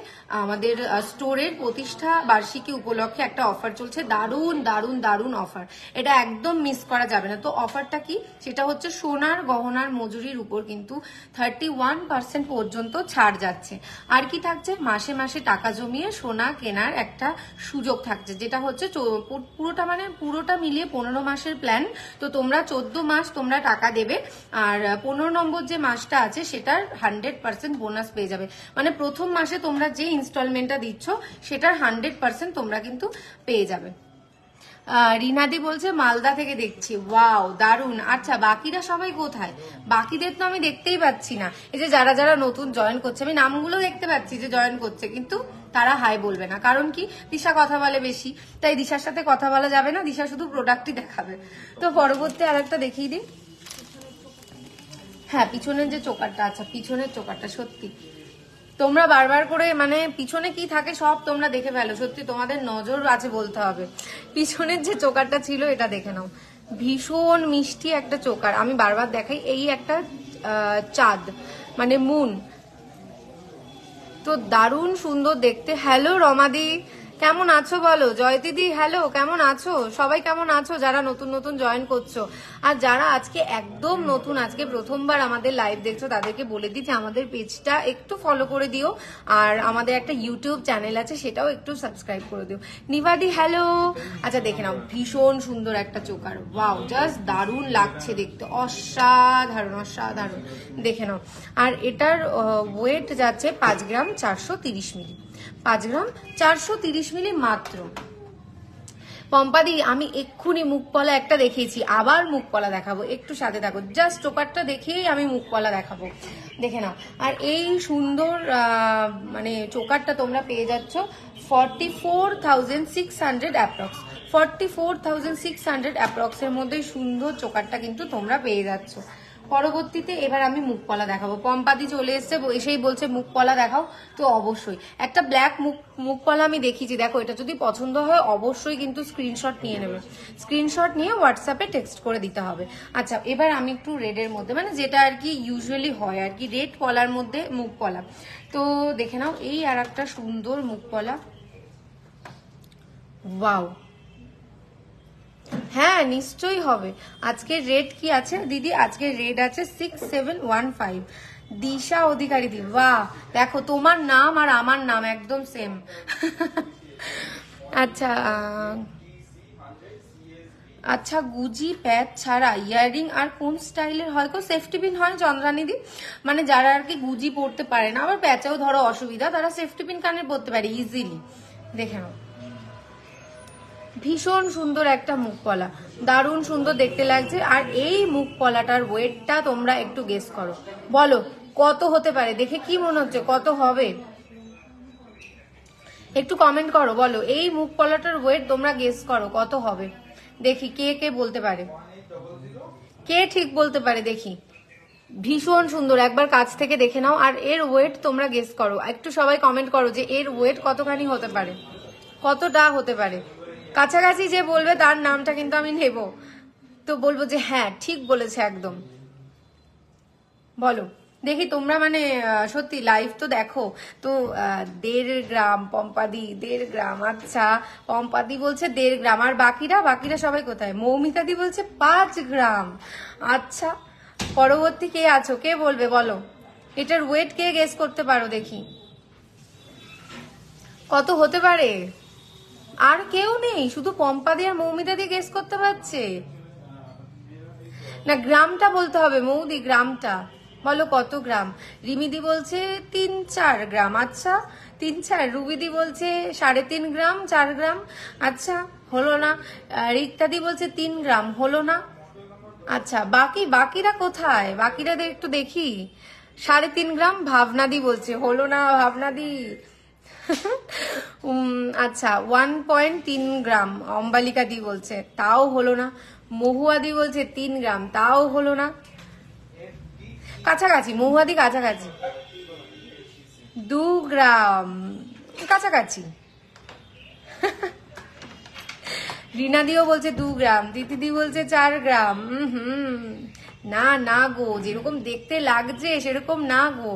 B: আমাদের স্টোরের প্রতিষ্ঠা বার্ষিকী উপলক্ষে একটা অফার চলছে, দারুণ দারুণ দারুণ অফার, এটা একদম মিস করা যাবে না। তো অফারটা কি, সেটা হচ্ছে সোনার গহনার মজুরির উপর কিন্তু 31% পর্যন্ত ছাড় যাচ্ছে। আর কি থাকছে, মাসে মাসে টাকা জমিয়ে সোনা কেনার একটা সুযোগ থাকছে, যেটা হচ্ছে পুরোটা মিলিয়ে 15 মাসের প্ল্যান। তো তোমরা 14 মাস তোমরা টাকা দেবে, আর 15 নম্বর যে মাসটা আছে সেটার 100% বোনাস পেয়ে যাবে। মানে প্রথম মাসে তোমরা যে ইনস্টলমেন্টটা দিচ্ছ সেটার 100% তোমরা কিন্তু পেয়ে যাবে। রিনাদি বলছে মালদা থেকে দেখছি, ওয়াও দারুন। আচ্ছা, বাকিরা সবাই কোথায়? বাকিদের তো আমি দেখতেই পাচ্ছি না। এই যে যারা যারা নতুন জয়েন করছে, আমি নামগুলো দেখতে পাচ্ছি যে জয়েন করছে, কিন্তু তারা হাই বলবে না, কারণ কি, দিশা কথা বলে বেশি, তাই দিশার সাথে কথা বলা যাবে না, দিশা শুধু প্রোডাক্টই দেখাবে। তো পরবর্তী আরেকটা দেখিয়ে দিই। হ্যাঁ, পিছনের যে চোকারটা, আচ্ছা পিছনের চোকারটা সত্যি তোমরা বারবার করে মানে পিছনে কি থাকে সব তোমরা দেখে ফেলো, সত্যি তোমাদের নজর আছে বলতে হবে। পিছনের যে চোকারটা ছিল এটা দেখে নাও, ভীষণ মিষ্টি একটা চোকার, আমি বারবার দেখাই। এই একটা চাঁদ মানে মুন, তো দারুণ সুন্দর দেখতে। হ্যালো রমাদি, কেমন আছো বলো? জয়দিদি হ্যালো, কেমন আছো? সবাই কেমন আছো যারা নতুন নতুন জয়েন করছো? আর যারা আজকে একদম নতুন, আজকে প্রথমবার আমাদের লাইভ দেখছো, তাদেরকে বলে দিই যে আমাদের পেজটা একটু ফলো করে দিও, আর আমাদের একটা ইউটিউব চ্যানেল আছে সেটাও একটু সাবস্ক্রাইব করে দিও। নিভাদি হ্যালো। আচ্ছা, দেখে নাও, ভীষণ সুন্দর একটা চোকার, ওয়াও, জাস্ট দারুণ লাগছে দেখতে, অসাধারণ অসাধারণ, দেখে নাও। আর এটার ওয়েট যাচ্ছে 5 গ্রাম 430 মিলি, 5 গ্রাম 430 মিলি মাত্র। পম্পাদি, আমি এক্ষুনি মুখপলা একটা দেখিয়েছি, আবার মুখপলা দেখাবো, একটু সাথে থাকো, জাস্ট চোকারটা দেখিয়েই আমি মুখপলা দেখাবো, দেখে নাও। আর এই সুন্দর মানে চোকারটা তোমরা পেয়ে যাচ্ছ 44,600 অ্যাপ্রক্স, 44,600 অ্যাপ্রক্সের মধ্যে সুন্দর চোকারটা কিন্তু তোমরা পেয়ে যাচ্ছ। পরবর্তীতে এবার আমি মুখ পলা দেখাবো। পম্পাদি চলে এসছে, এসেই বলছে মুখ পলা দেখাও, তো অবশ্যই একটা ব্ল্যাক মুখ পলা আমি দেখিয়েছি, দেখো এটা যদি পছন্দ হয় অবশ্যই কিন্তু স্ক্রিনশট নিয়ে নেবে, স্ক্রিনশট নিয়ে হোয়াটসঅ্যাপে টেক্সট করে দিতে হবে। আচ্ছা এবার আমি একটু রেডের মধ্যে, মানে যেটা আর কি ইউজুয়ালি হয় আর কি, রেড পলার মধ্যে মুখ পলা, তো দেখে নাও এই আর একটা সুন্দর মুখ পলা। ওয়াও, হ্যাঁ নিশ্চয়ই হবে। আজকে রেট কি আছে দিদি? আজকে রেট আছে 6715। দিশা অধিকারী দি, বাহ দেখো তোমার নাম আর আমার নাম একদম সেম। আচ্ছা আচ্ছা, গুজি প্যাচ ছাড়া ইয়াররিং আর কোন স্টাইলের হয় গো? সেফটি পিন হয় চন্দ্রানিদি, মানে যারা আর কি গুজি পড়তে পারে না, আবার প্যাচেও ধরো অসুবিধা, তারা সেফটি পিন কানে পড়তে পারে ইজিলি। দেখে নাও, ভীষণ সুন্দর একটা মুখ পলা, দারুণ সুন্দর দেখতে লাগছে। আর এই মুখ পলাটার ওয়েটটা তোমরা একটু গেস করো, বলো কত হতে পারে, দেখে কি মনে হচ্ছে কত হবে? একটু কমেন্ট করো, বলো এই মুখ পলাটার ওয়েট তোমরা গেস করো কত হবে, দেখি কে কে বলতে পারে, কে ঠিক বলতে পারে দেখি। ভীষণ সুন্দর, একবার কাছ থেকে দেখে নাও, আর এর ওয়েট তোমরা গেস করো, একটু সবাই কমেন্ট করো যে এর ওয়েট কতখানি হতে পারে, কতটা হতে পারে। কাছাকাছি যে বলবে তার নামটা কিন্তু আমি নেব, তো বলবো যে হ্যাঁ ঠিক বলেছে একদম। বলো দেখি তোমরা, মানে সত্যি লাইভ তো দেখো তো। 1.5 গ্রাম পম্পাদি, 1.5 গ্রাম। আচ্ছা পম্পাদি বলছে 1.5 গ্রাম, আর বাকিরা সবাই কোথায়? মৌমিতাদি বলছে 5 গ্রাম। আচ্ছা পরবর্তী কে আছো, কে বলবে বলো, এটার ওয়েট কে গেস করতে পারো দেখি কত হতে পারে? আর কেউ নেই, শুধু পম্পাদি আর মৌমিতা দিয়ে গেস করতে পারছে না। গ্রামটা বলতে হবে মৌদি, গ্রামটা বলো কত গ্রাম। রিমিদি বলছে 3-4 গ্রাম। আচ্ছা 3-4। রুবিদি বলছে 3.5 গ্রাম, 4 গ্রাম। আচ্ছা হলো না। রিক্তাদি বলছে 3 গ্রাম, হলো না। আচ্ছা বাকিরা কোথায়? বাকিরা একটু দেখি। 3.5 গ্রাম ভাবনাদি বলছে, হলো না ভাবনাদি। আচ্ছা 1.3 গ্রাম অম্বালিকা দি বলছে, তাও হলো না। মহুয়াদি বলছে 3 গ্রাম, তাও হলো না। কাছাকাছি, মহুয়াদি কাছাকাছি। 2 গ্রাম কাছাকাছি। রিনাদিও বলছে 2 গ্রাম, দিদি বলছে 4 গ্রাম। না গো, যেরকম দেখতে লাগছে সেরকম না গো,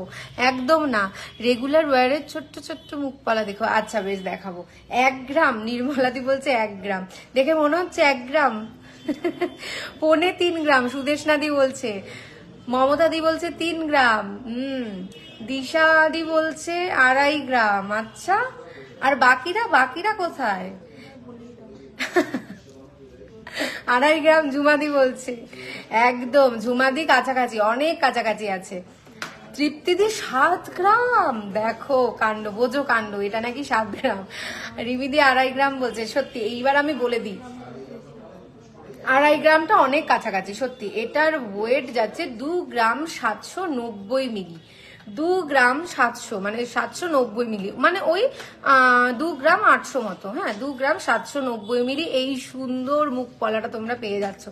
B: একদম না। রেগুলার ওয়ারের ছোট্ট ছোট্ট মুখপালা দেখো। আচ্ছা বেশ দেখাবো। 1 গ্রাম, নির্মলাদি বলছে 1 গ্রাম, দেখে মনে হচ্ছে 1 গ্রাম। 3.25 গ্রাম সুদেশনাদি বলছে। মমতাদি বলছে 3 গ্রাম। দিশাদি বলছে 2.5 গ্রাম। আচ্ছা আর বাকিরা কোথায়? 2.5 গ্রাম ঝুমাদি বলছে, একদম ঝুমাদি কাছাকাছি, অনেক কাছাকাছি আছে। তৃপ্তিদি 7 গ্রাম, দেখো কাণ্ড, বোঝো কাণ্ড, এটা নাকি 7 গ্রাম। রিমিদি 2.5 গ্রাম বলছে। সত্যি এইবার আমি বলে দিই, 2.5 গ্রামটা অনেক কাছাকাছি সত্যি। এটার ওয়েট যাচ্ছে 2 গ্রাম 790 মিলি। 2 গ্রাম 700 মানে 790 মিলি, মানে ওই 2 গ্রাম 800 মতো। হ্যাঁ 2 গ্রাম 790 মিলি এই সুন্দর মুখ পলাটা তোমরা পেয়ে যাচ্ছ।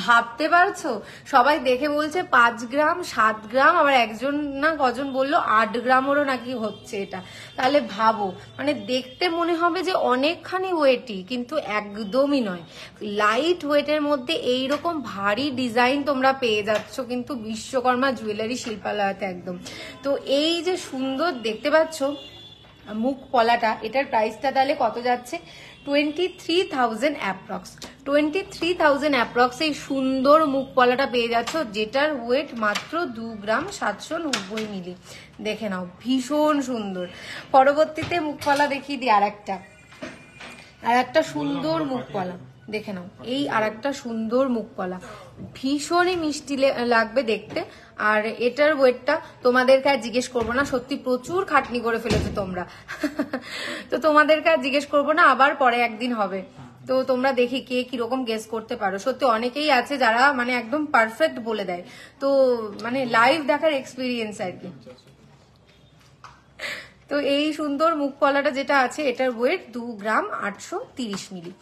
B: ভাবতে পারছো? সবাই দেখে বলছে 5 গ্রাম 7 গ্রাম, আবার একজন না কজন বললো 8 গ্রামেরও নাকি হচ্ছে এটা। তাহলে ভাবো, মানে দেখতে মনে হবে যে অনেকখানি ওয়েটই, কিন্তু একদমই নয়। লাইট ওয়েটের মধ্যে এইরকম ভারী ডিজাইন তোমরা পেয়ে যাচ্ছ কিন্তু বিশ্বকর্মা জুয়েলারি শিল্পালয়তে একদম। তো এই যে সুন্দর দেখতে পাচ্ছ মুখ পলাটা, এটার প্রাইসটা তাহলে কত যাচ্ছে? 23,000 অ্যাপ্রক্স। 23,000 অ্যাপ্রক্স এই সুন্দর মুখ পলাটা পেয়ে যাচ্ছ, যেটার ওয়েট মাত্র 2 গ্রাম 790 মিলি। দেখে নাও ভীষণ সুন্দর। পরবর্তীতে মুখ পলা দেখিয়ে দিই আর একটা সুন্দর মুখ পলা দেখে নাও। এই আর একটা সুন্দর মুখ পলা, ভীষণই মিষ্টি লাগবে দেখতে। আর এটার ওয়েটটা তোমাদেরকে আর জিজ্ঞেস করবো না, সত্যি প্রচুর খাটনি করে ফেলেছো তোমরা। তো তোমাদেরকে আর জিজ্ঞেস করবো না, আবার পরে একদিন হবে। তো তোমরা দেখি কে কিরকম গেস করতে পারো। সত্যি অনেকেই আছে যারা মানে একদম পারফেক্ট বলে দেয়, তো মানে লাইভ দেখার এক্সপিরিয়েন্স আর কি। তো এই সুন্দর মুখ পলাটা যেটা আছে এটার ওয়েট 2 গ্রাম 830 মিলি।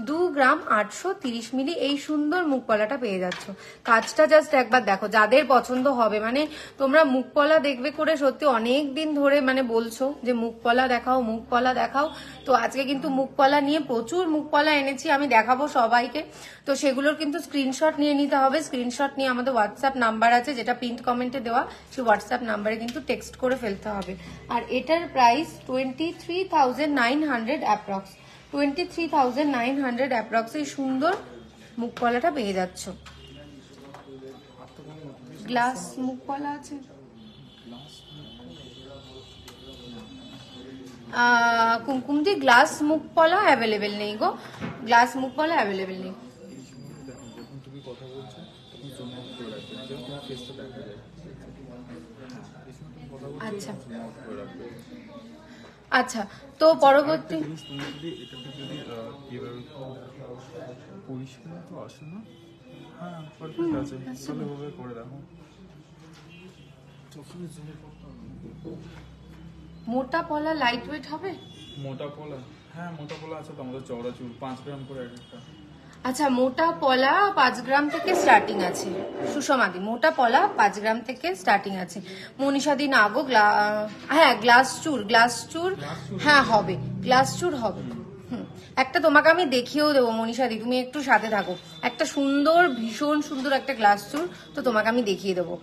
B: 2 গ্রাম 830 মিলি এই সুন্দর মুখপলাটা পেয়ে যাচ্ছ। কাজটা জাস্ট একবার দেখো, যাদের পছন্দ হবে, মানে তোমরা মুখপলা দেখবে করে সত্যি অনেক দিন ধরে মানে বলছো যে মুখপলা দেখাও, মুখপলা দেখাও। তো আজকে কিন্তু মুখপলা নিয়ে প্রচুর মুখপলা এনেছি, আমি দেখাবো সবাইকে। তো সেগুলোর কিন্তু স্ক্রিনশট নিয়ে নিতে হবে। স্ক্রিনশট নিয়ে আমাদের হোয়াটসঅ্যাপ নাম্বার আছে, যেটা পিন কমেন্টে দেওয়া, সেই হোয়াটসঅ্যাপ নাম্বারে কিন্তু টেক্সট করে ফেলতে হবে। আর এটার প্রাইস 23,900 অ্যাপ্রক্স, 23,900 অ্যাপ্রক্স এই সুন্দর মুখপলাটা পেয়ে যাচ্ছ। গ্লাস মুখপলা আছে, কুমকুমদি গ্লাস মুখপলা অ্যাভেলেবেল নেই গো, গ্লাস মুখপলা অ্যাভেলেবেল নেই।
C: যখন তুমি কথা বলছো তখন জুম আউট করে রাখবে, যেন তোমার ফেসটা দেখা যায়।
B: আচ্ছা
C: জুম আউট করে রাখবে।
B: আচ্ছা, তো পরবর্তী
C: জিনিস, তুমি যদি এটাতে যদি এভাবে পরিষ্কার তো আসে না, হ্যাঁ পারফেক্ট আছে, তাহলে ওভাবে করে দেখো। যখন জুম করতে হবে
B: মোটা পলা লাইট ওয়েট হবে।
C: মোটা পলা, হ্যাঁ মোটা পলা আছে তো আমাদের, চওড়া চুল 5 গ্রাম করে এক একটা।
B: আচ্ছা, মোটা পলা 5 গ্রাম থেকে স্টার্টিং আছে সুষমাদি, মোটা পলা 5 গ্রাম থেকে স্টার্টিং আছে। মনীষাদি না গো, হ্যাঁ গ্লাস চুর হ্যাঁ হবে, গ্লাস চুর হবে। একটা তোমাকে আমি দেখিয়েও দেবো মনীষাদি, তুমি একটু সাথে থাকো। একটা সুন্দর, ভীষণ সুন্দর একটা গ্লাস চুর তো তোমাকে আমি দেখিয়ে দেবো।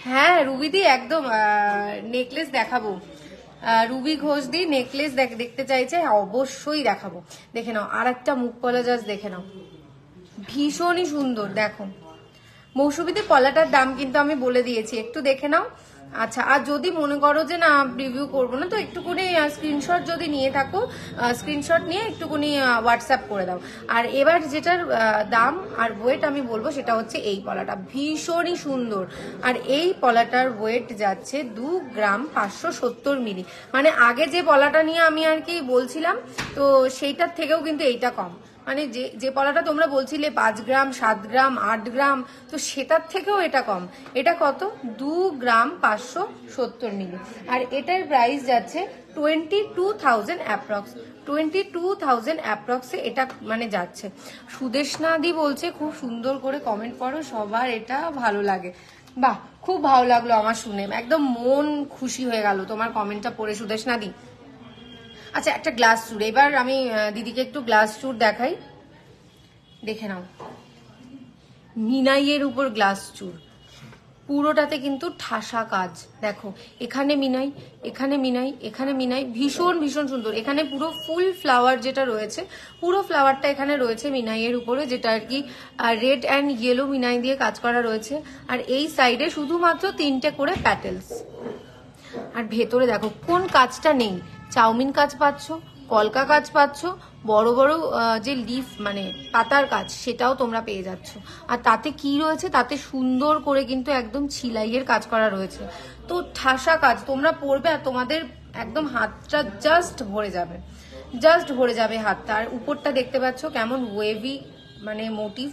B: হ্যাঁ রুবিদি একদম নেকলেস দেখাবো, রুবি ঘোষ দি নেকলেস দেখতে চাইছে, অবশ্যই দেখাবো। দেখে নাও আর একটা মুখপলা, জাস্ট দেখে নাও, ভীষণই সুন্দর। দেখো মৌসুমীতে পলাটার দাম কিন্তু আমি বলে দিয়েছি, একটু দেখে নাও। আচ্ছা, আর যদি মনে করো যে না রিভিউ করবো না, তো একটুখানি স্ক্রিনশট যদি নিয়ে থাকো, স্ক্রিনশট নিয়ে একটুখানি হোয়াটসঅ্যাপ করে দাও। আর এবার যেটার দাম আর ওয়েট আমি বলবো সেটা হচ্ছে এই পলাটা, ভীষণই সুন্দর। আর এই পলাটার ওয়েট যাচ্ছে 2 গ্রাম 570 মিলি। মানে আগে যে পলাটা নিয়ে আমি আর কি বলছিলাম, তো সেইটার থেকেও কিন্তু এইটা কম। মানে যে পলাটা তোমরা বলছিলে 5 গ্রাম 7 গ্রাম 8 গ্রাম, তো সেটার থেকেও এটা কম। এটা কত? 2 গ্রাম 570 মিলি। আর এটার প্রাইস যাচ্ছে 22,000 অ্যাপ্রক্স, 22,000 অ্যাপ্রক্সে এটা মানে যাচ্ছে। সুদেশনাদি বলছে খুব সুন্দর করে কমেন্ট করো, সবার এটা ভালো লাগে। বাহ, খুব ভালো লাগলো আমার শুনে, একদম মন খুশি হয়ে গেল তোমার কমেন্টটা পড়ে সুদেশনাদি। আচ্ছা, একটা গ্লাস চুর, এবার আমি দিদিকে একটু গ্লাস চুর দেখাই, দেখে নাও। মিনাইয়ের উপর গ্লাস চুর, পুরোটাতে কিন্তু ঠাসা কাজ। দেখো এখানে মিনাই, এখানে মিনাই, এখানে মিনাই, ভীষণ ভীষণ সুন্দর। এখানে পুরো ফুল ফ্লাওয়ার যেটা রয়েছে, পুরো ফ্লাওয়ারটা এখানে রয়েছে মিনাইয়ের উপরে, যেটা আর কি রেড অ্যান্ড ইয়েলো মিনাই দিয়ে কাজ করা রয়েছে। আর এই সাইডে শুধুমাত্র 3টে করে প্যাটেলস। আর ভেতরে দেখো কোন কাজটা নেই, চাউমিন কাজ পাচ্ছ, কলকা কাজ পাচ্ছ, বড় বড় যে লিফ মানে পাতার কাজ সেটাও তোমরা পেয়ে যাচ্ছ। আর তাতে কি রয়েছে, তাতে সুন্দর করে কিন্তু একদম ছিলাইয়ের কাজ করা রয়েছে। তো ঠাসা কাজ, তোমরা পরবে আর তোমাদের একদম হাতটা জাস্ট ভরে যাবে, জাস্ট ভরে যাবে হাতটা। আর উপরটা দেখতে পাচ্ছ কেমন ওয়েভি মানে মোটিভ,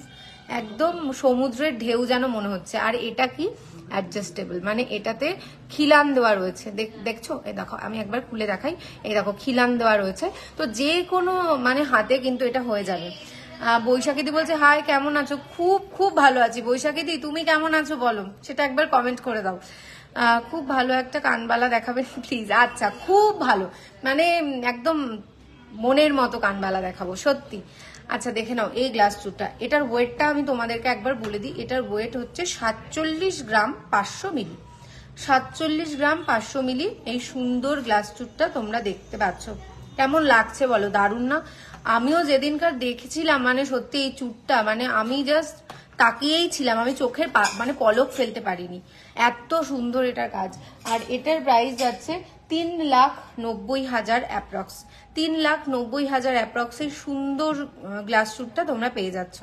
B: একদম সমুদ্রের ঢেউ যেন মনে হচ্ছে। আর এটা কি অ্যাডজাস্টেবল, মানে এটাতে খিলান দেওয়া রয়েছে, দেখছো? এই দেখো আমি একবার খুলে দেখাই, এই দেখো খিলান দেওয়া রয়েছে। তো যে কোনো মানে হাতে কিন্তু এটা হয়ে যাবে। বৈশাখী দি বলছে হাই কেমন আছো? খুব খুব ভালো আছি। বৈশাখী দি তুমি কেমন আছো বলো, সেটা একবার কমেন্ট করে দাও। খুব ভালো একটা কানবালা দেখাবেন প্লিজ। আচ্ছা, খুব ভালো, মানে একদম মনের মতো কানবালা দেখাবো সত্যি। আচ্ছা দেখে নাও এই গ্লাস চুরটা, এটার ওয়েটটা আমি তোমাদেরকে একবার বলে দিই। এটার ওয়েট হচ্ছে 47 গ্রাম 500 মিলি, 47 গ্রাম 500 মিলি। এই সুন্দর গ্লাস চুরটা তোমরা দেখতে পাচ্ছ, কেমন লাগছে বলো? দারুণ না? আমিও যেদিনকার দেখেছিলাম মানে সত্যি এই চুরটা মানে আমি জাস্ট তাকিয়েই ছিলাম, আমি চোখের মানে পলক ফেলতে পারিনি, এত সুন্দর এটার কাজ। আর এটার প্রাইস যাচ্ছে 3,90,000 অ্যাপ্রক্স, 3,90,000 অ্যাপ্রক্স এই সুন্দর গ্লাস চুরটা তোমরা পেয়ে যাচ্ছ।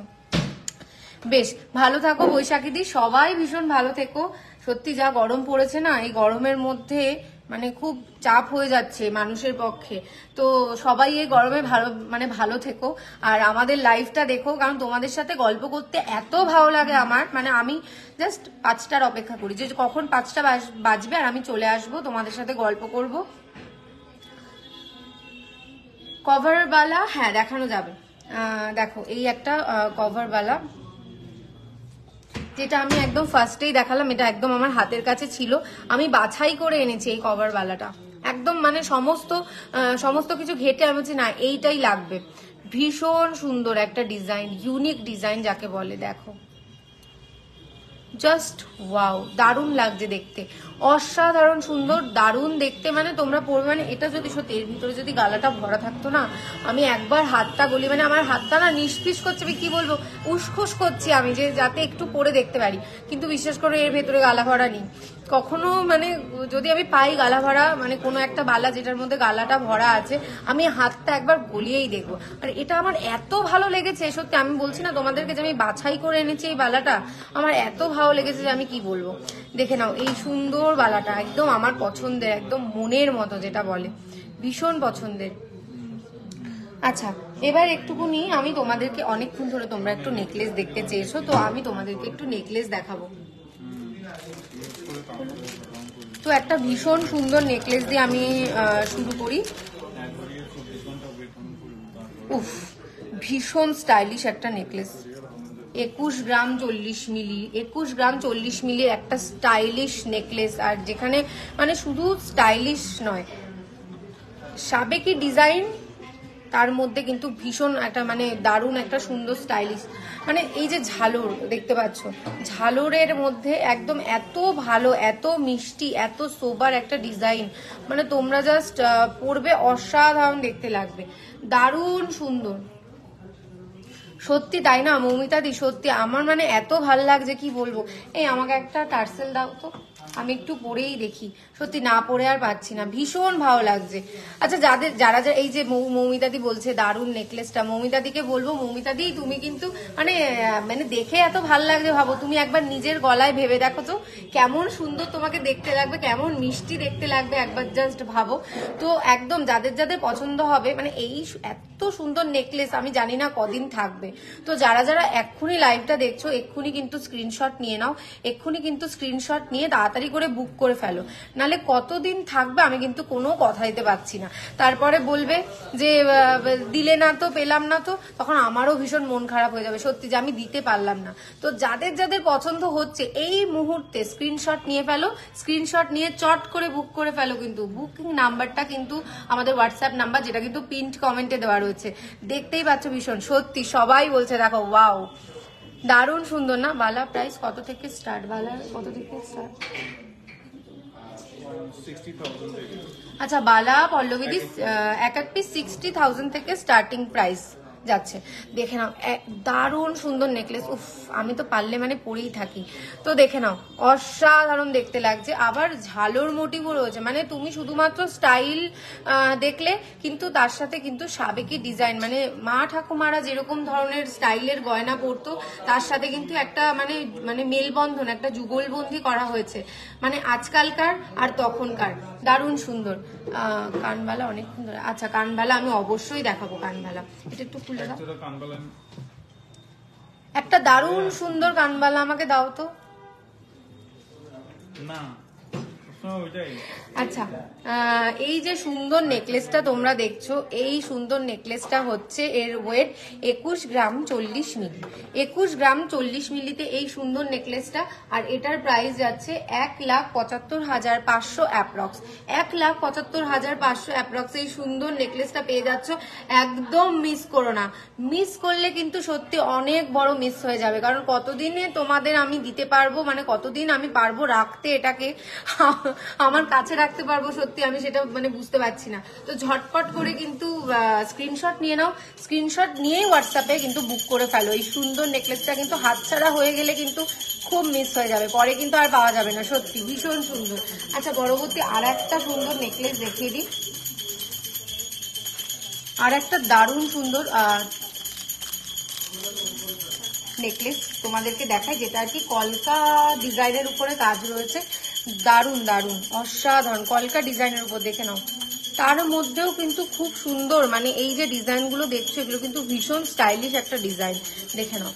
B: বেশ ভালো থাকো বৈশাখী দি, সবাই ভীষণ ভালো থেকো। সত্যি যা গরম পড়েছে না, এই গরমের মধ্যে মানে খুব চাপ হয়ে যাচ্ছে মানুষের পক্ষে। তো সবাই এই গরমে ভালো থেকো। আর আমাদের লাইভটা দেখো, কারণ তোমাদের সাথে গল্প করতে এত ভালো লাগে আমার, মানে আমি জাস্ট 5টার অপেক্ষা করি যে কখন 5টা বাজবে আর আমি চলে আসবো তোমাদের সাথে গল্প করব। কভারওয়ালা হ্যাঁ দেখানো যাবে, দেখো এই একটা কভারওয়ালা, যেটা আমি একদম ফার্স্টেই দেখালাম, এটা একদম আমার হাতের কাছে ছিল, আমি বাছাই করে এনেছি এই কভারওয়ালাটা, একদম মানে সমস্ত কিছু ঘেটে আমি বলছি না এইটাই লাগবে। ভীষণ সুন্দর একটা ডিজাইন, ইউনিক ডিজাইন যাকে বলে। দেখো জাস্ট ওয়াও, দারুণ লাগছে দেখতে, অসাধারণ সুন্দর, দারুণ দেখতে। মানে তোমরা পরবে, মানে এটা যদি সত্যি এর ভিতরে যদি গালাটা ভরা থাকতো না, আমি একবার হাতটা গলি, মানে আমার হাতটা না নিষ্পিস করছে, আমি কি বলবো, উসখুস করছি আমি, যে যাতে একটু পরে দেখতে পারি, কিন্তু বিশ্বাস করো এর ভেতরে গালা ভরা নেই। কখনো মানে যদি আমি পাই গালা ভরা, মানে কোনো একটা বালা যেটার মধ্যে গালাটা ভরা আছে, আমি হাতটা একবার গলিয়েই দেখবো। আর এটা আমার এত ভালো লেগেছে সত্যি, আমি বলছি না তোমাদেরকে যে আমি বাছাই করে এনেছি এই বালাটা, আমার এত ভালো লেগেছে যে আমি কি বলবো। দেখে নাও এই সুন্দর বালাটা, একদম আমার পছন্দের, একদম মনের মতো যেটা বলে, ভীষণ পছন্দের। আচ্ছা এবার একটুকুনি আমি তোমাদেরকে, অনেকক্ষণ ধরে তোমরা একটু নেকলেস দেখতে চেয়েছো, তো আমি তোমাদেরকে একটু নেকলেস দেখাবো। তো একটা ভীষণ সুন্দর নেকলেস দিয়ে আমি শুরু করি। উফ, ভীষণ স্টাইলিশ একটা নেকলেস, 21 গ্রাম 40 মিলি, 21 গ্রাম 40 মিলির একটা স্টাইলিশ নেকলেস। আর যেখানে মানে শুধু স্টাইলিশ নয়, সাবেকি ডিজাইন, তার মধ্যে কিন্তু ভীষণ একটা মানে দারুণ একটা সুন্দর স্টাইলিশ, মানে এই যে ঝালর দেখতে পাচ্ছ, ঝালরের মধ্যে একদম এত ভালো, এত মিষ্টি, এত সোবার একটা ডিজাইন, মানে তোমরা জাস্ট পরবে অসাধারণ দেখতে লাগবে, দারুণ সুন্দর সত্যি, তাই না মৌমিতাদি? সত্যি আমার মানে এত ভাল লাগছে কি বলবো। এই আমাকে একটা টার্সেল দাও তো, আমি একটু পরেই দেখি, সত্যি না পরে আর পাচ্ছি না, ভীষণ ভালো লাগছে। আচ্ছা যারা এই যে মৌমিতাদি বলছে দারুণ নেকলেসটা, মৌমিতাদিকে বলবো, মৌমিতাদি তুমি কিন্তু মানে দেখে এত ভাল লাগছে, ভাবো তুমি একবার নিজের গলায় ভেবে দেখো তো কেমন সুন্দর তোমাকে দেখতে লাগবে, কেমন মিষ্টি দেখতে লাগবে, একবার জাস্ট ভাবো তো। একদম যাদের যাদের পছন্দ হবে, মানে এই এত সুন্দর নেকলেস আমি জানি না কদিন থাকবে। তো যারা যারা এক্ষুনি লাইভটা দেখছো, এক্ষুনি কিন্তু স্ক্রিনশট নিয়ে নাও, এক্ষুনি কিন্তু স্ক্রিনশট নিয়ে তাড়াতাড়ি করে বুক করে ফেলো, নালে কতদিন থাকবে আমি কিন্তু কোনো কথা দিতে পারছি না। তারপরে বলবে যে দিলে না তো, পেলাম না তো, তখন আমারও ভীষণ মন খারাপ হয়ে যাবে সত্যি, যে আমি দিতে পারলাম না। তো যাদের যাদের পছন্দ হচ্ছে এই মুহূর্তে স্ক্রিনশট নিয়ে ফেলো, স্ক্রিনশট নিয়ে চট করে বুক করে ফেলো। কিন্তু বুকিং নাম্বারটা কিন্তু আমাদের হোয়াটসঅ্যাপ নাম্বার, যেটা কিন্তু পিন্ড কমেন্টে দেওয়া রয়েছে, দেখতেই পাচ্ছ। ভীষণ সত্যি সবাই বলছে দেখো ওয়াও, দারুণ সুন্দর না? বালা প্রাইস কত থেকে স্টার্ট? বালা কত থেকে স্টার্ট?
C: 60,000 থেকে।
B: আচ্ছা বালা পল্লবীদি এক এক পিস 60,000 থেকে স্টার্টিং প্রাইস যাচ্ছে। দেখে নাও দারুণ সুন্দর নেকলেস, উফ আমি তো পারলে মানে পরেই থাকি। তো দেখে নাও অসাধারণ দেখতে লাগছে, আবার ঝালোর মোটিভও রয়েছে, মানে তুমি শুধুমাত্র স্টাইল দেখলে কিন্তু তার সাথে কিন্তু সাবেকি ডিজাইন, মানে মা ঠাকুমারা যেরকম ধরনের স্টাইলের গয়না পরতো তার সাথে কিন্তু একটা মানে মেলবন্ধন, একটা যুগলবন্দি করা হয়েছে, মানে আজকালকার আর তখনকার। দারুণ সুন্দর কানবালা, অনেক সুন্দর। আচ্ছা কানবালা আমি অবশ্যই দেখাবো, কানবালা এটা একটু খুলে দাও, একটা দারুণ সুন্দর কানবালা আমাকে দাও তো।
C: না
B: আচ্ছা এই যে সুন্দর নেকলেসটা তোমরা দেখছো, এই সুন্দর নেকলেসটা হচ্ছে এর ওয়েট 21 গ্রাম 40 মিলি, 21 গ্রাম 40 মিলিতে এই সুন্দর নেকলেসটা। আর এটার প্রাইস যাচ্ছে 1,75,500 অ্যাপ্রক্স, 1,75,500 অ্যাপ্রক্স। এই সুন্দর নেকলেসটা পেয়ে যাচ্ছ, একদম মিস করো না, মিস করলে কিন্তু সত্যি অনেক বড় মিস হয়ে যাবে। কারণ কতদিনে তোমাদের আমি দিতে পারবো, মানে কতদিন আমি পারবো রাখতে এটাকে, আমার কাছে রাখতে পারবো সত্যি আমি সেটা মানে বুঝতে পারছি না। তো ঝটপট করে কিন্তু স্ক্রিনশট নিয়ে নাও, স্ক্রিনশট নিয়েই হোয়াটসঅ্যাপে কিন্তু বুক করে ফেলো। এই সুন্দর নেকলেসটা কিন্তু হাতছাড়া হয়ে গেলে কিন্তু খুব মিস হয়ে যাবে, পরে কিন্তু আর পাওয়া যাবে না, সত্যি ভীষণ সুন্দর। আচ্ছা পরবর্তী আর একটা সুন্দর নেকলেস দেখিয়ে দিই, আর একটা দারুণ সুন্দর নেকলেস তোমাদেরকে দেখাই, যেটা আর কি কলকা ডিজাইনের উপরে কাজ রয়েছে, দারুণ দারুণ অসাধারণ কলকা ডিজাইনের উপর। দেখে নাও তার মধ্যেও কিন্তু খুব সুন্দর, মানে এই যে ডিজাইনগুলো দেখছো এগুলো কিন্তু ভীষণ স্টাইলিশ একটা ডিজাইন। দেখে নাও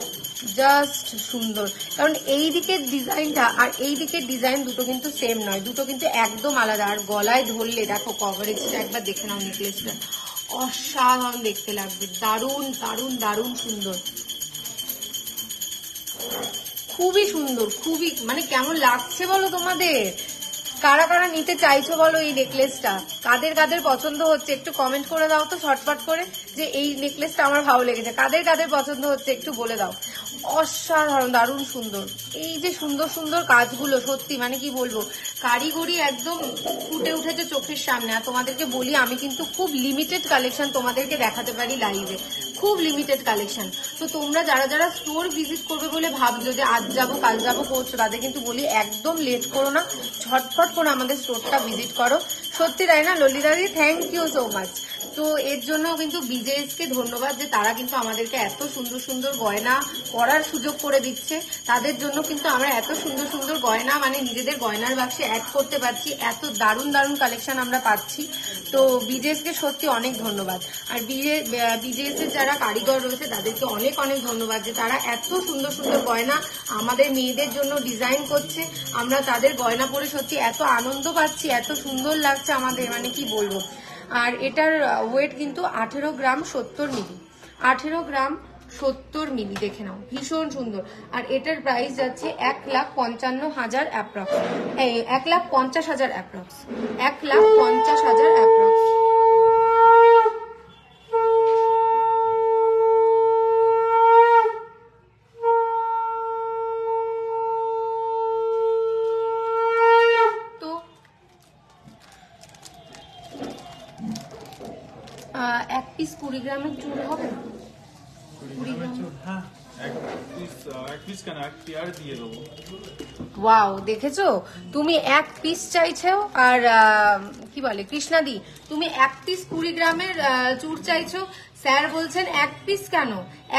B: জাস্ট সুন্দর, কারণ এই দিকের ডিজাইনটা আর এই দিকের ডিজাইন দুটো কিন্তু সেম নয়, দুটো কিন্তু একদম আলাদা। আর গলায় ধরলে দেখো কভারেজটা একবার দেখে নাও নেকলেসটা, অসাধারণ দেখতে লাগবে, দারুণ দারুণ দারুণ সুন্দর, খুবই সুন্দর, খুবই মানে কেমন লাগছে বলো তোমাদের? কারা কারা নিতে চাইছো বলো এই নেকলেসটা? কাদের কাদের পছন্দ হচ্ছে একটু কমেন্ট করে দাও তো ঝটপট করে, যে এই নেকলেসটা আমার ভালো লেগেছে। কাদের কাদের পছন্দ হচ্ছে একটু বলে দাও। অসাধারণ দারুণ সুন্দর, এই যে সুন্দর সুন্দর কাজগুলো সত্যি মানে কি বলবো, কারিগরি একদম ফুটে উঠেছে চোখের সামনে। আর তোমাদেরকে বলি আমি কিন্তু খুব লিমিটেড কালেকশন তোমাদেরকে দেখাতে পারি লাইভে, খুব লিমিটেড কালেকশন। তো তোমরা যারা যারা স্টোর ভিজিট করবে বলে ভাবছো যে আজ যাবো কাল যাবো করছো, তাদের কিন্তু বলি একদম লেট করো না, ঝটপট করে আমাদের স্টোরটা ভিজিট করো। সত্যি তাই না ললিতাদি? Thank you so much. তো এর জন্য কিন্তু বিজেএস কে ধন্যবাদ যে তারা কিন্তু আমাদেরকে এত সুন্দর সুন্দর গয়না পরার সুযোগ করে দিচ্ছে। তাদের জন্য কিন্তু আমরা এত সুন্দর সুন্দর গয়না মানে নিজেদের গয়নার বাক্সে অ্যাড করতে পারছি, এত দারুণ দারুণ কালেকশন আমরা পাচ্ছি। তো বিজেএস কে সত্যি অনেক ধন্যবাদ। আর বিজেএস এর যারা কারিগর রয়েছে তাদেরকে অনেক অনেক ধন্যবাদ যে তারা এত সুন্দর সুন্দর গয়না আমাদের মেয়েদের জন্য ডিজাইন করছে। আমরা তাদের গয়না পরে সত্যি এত আনন্দ পাচ্ছি, এত সুন্দর লাগছে আমাদের মানে কি বলবো। আর এটার ওয়েট কিন্তু 18 গ্রাম 70 মিলি, 18 গ্রাম 70 মিলি, দেখে নাও ভীষণ সুন্দর। আর এটার প্রাইস যাচ্ছে 1,55,000 অ্যাপ্রক্স, 1,50,000 অ্যাপ্রক্স, 1,50,000 অ্যাপ্রক্স। এক পিস 20 গ্রামের চুল হবে না? 20 গ্রাম,
C: হ্যাঁ এক পিস কেন, এক পেয়ার দিয়ে দেবো।
B: ওয়াও, দেখেছো তুমি এক পিস চাইছো। আর কি বলে কৃষ্ণাদি, তুমি এক পিস 20 গ্রামের চুর চাইছো, স্যার বলছেন এক পিস কেন,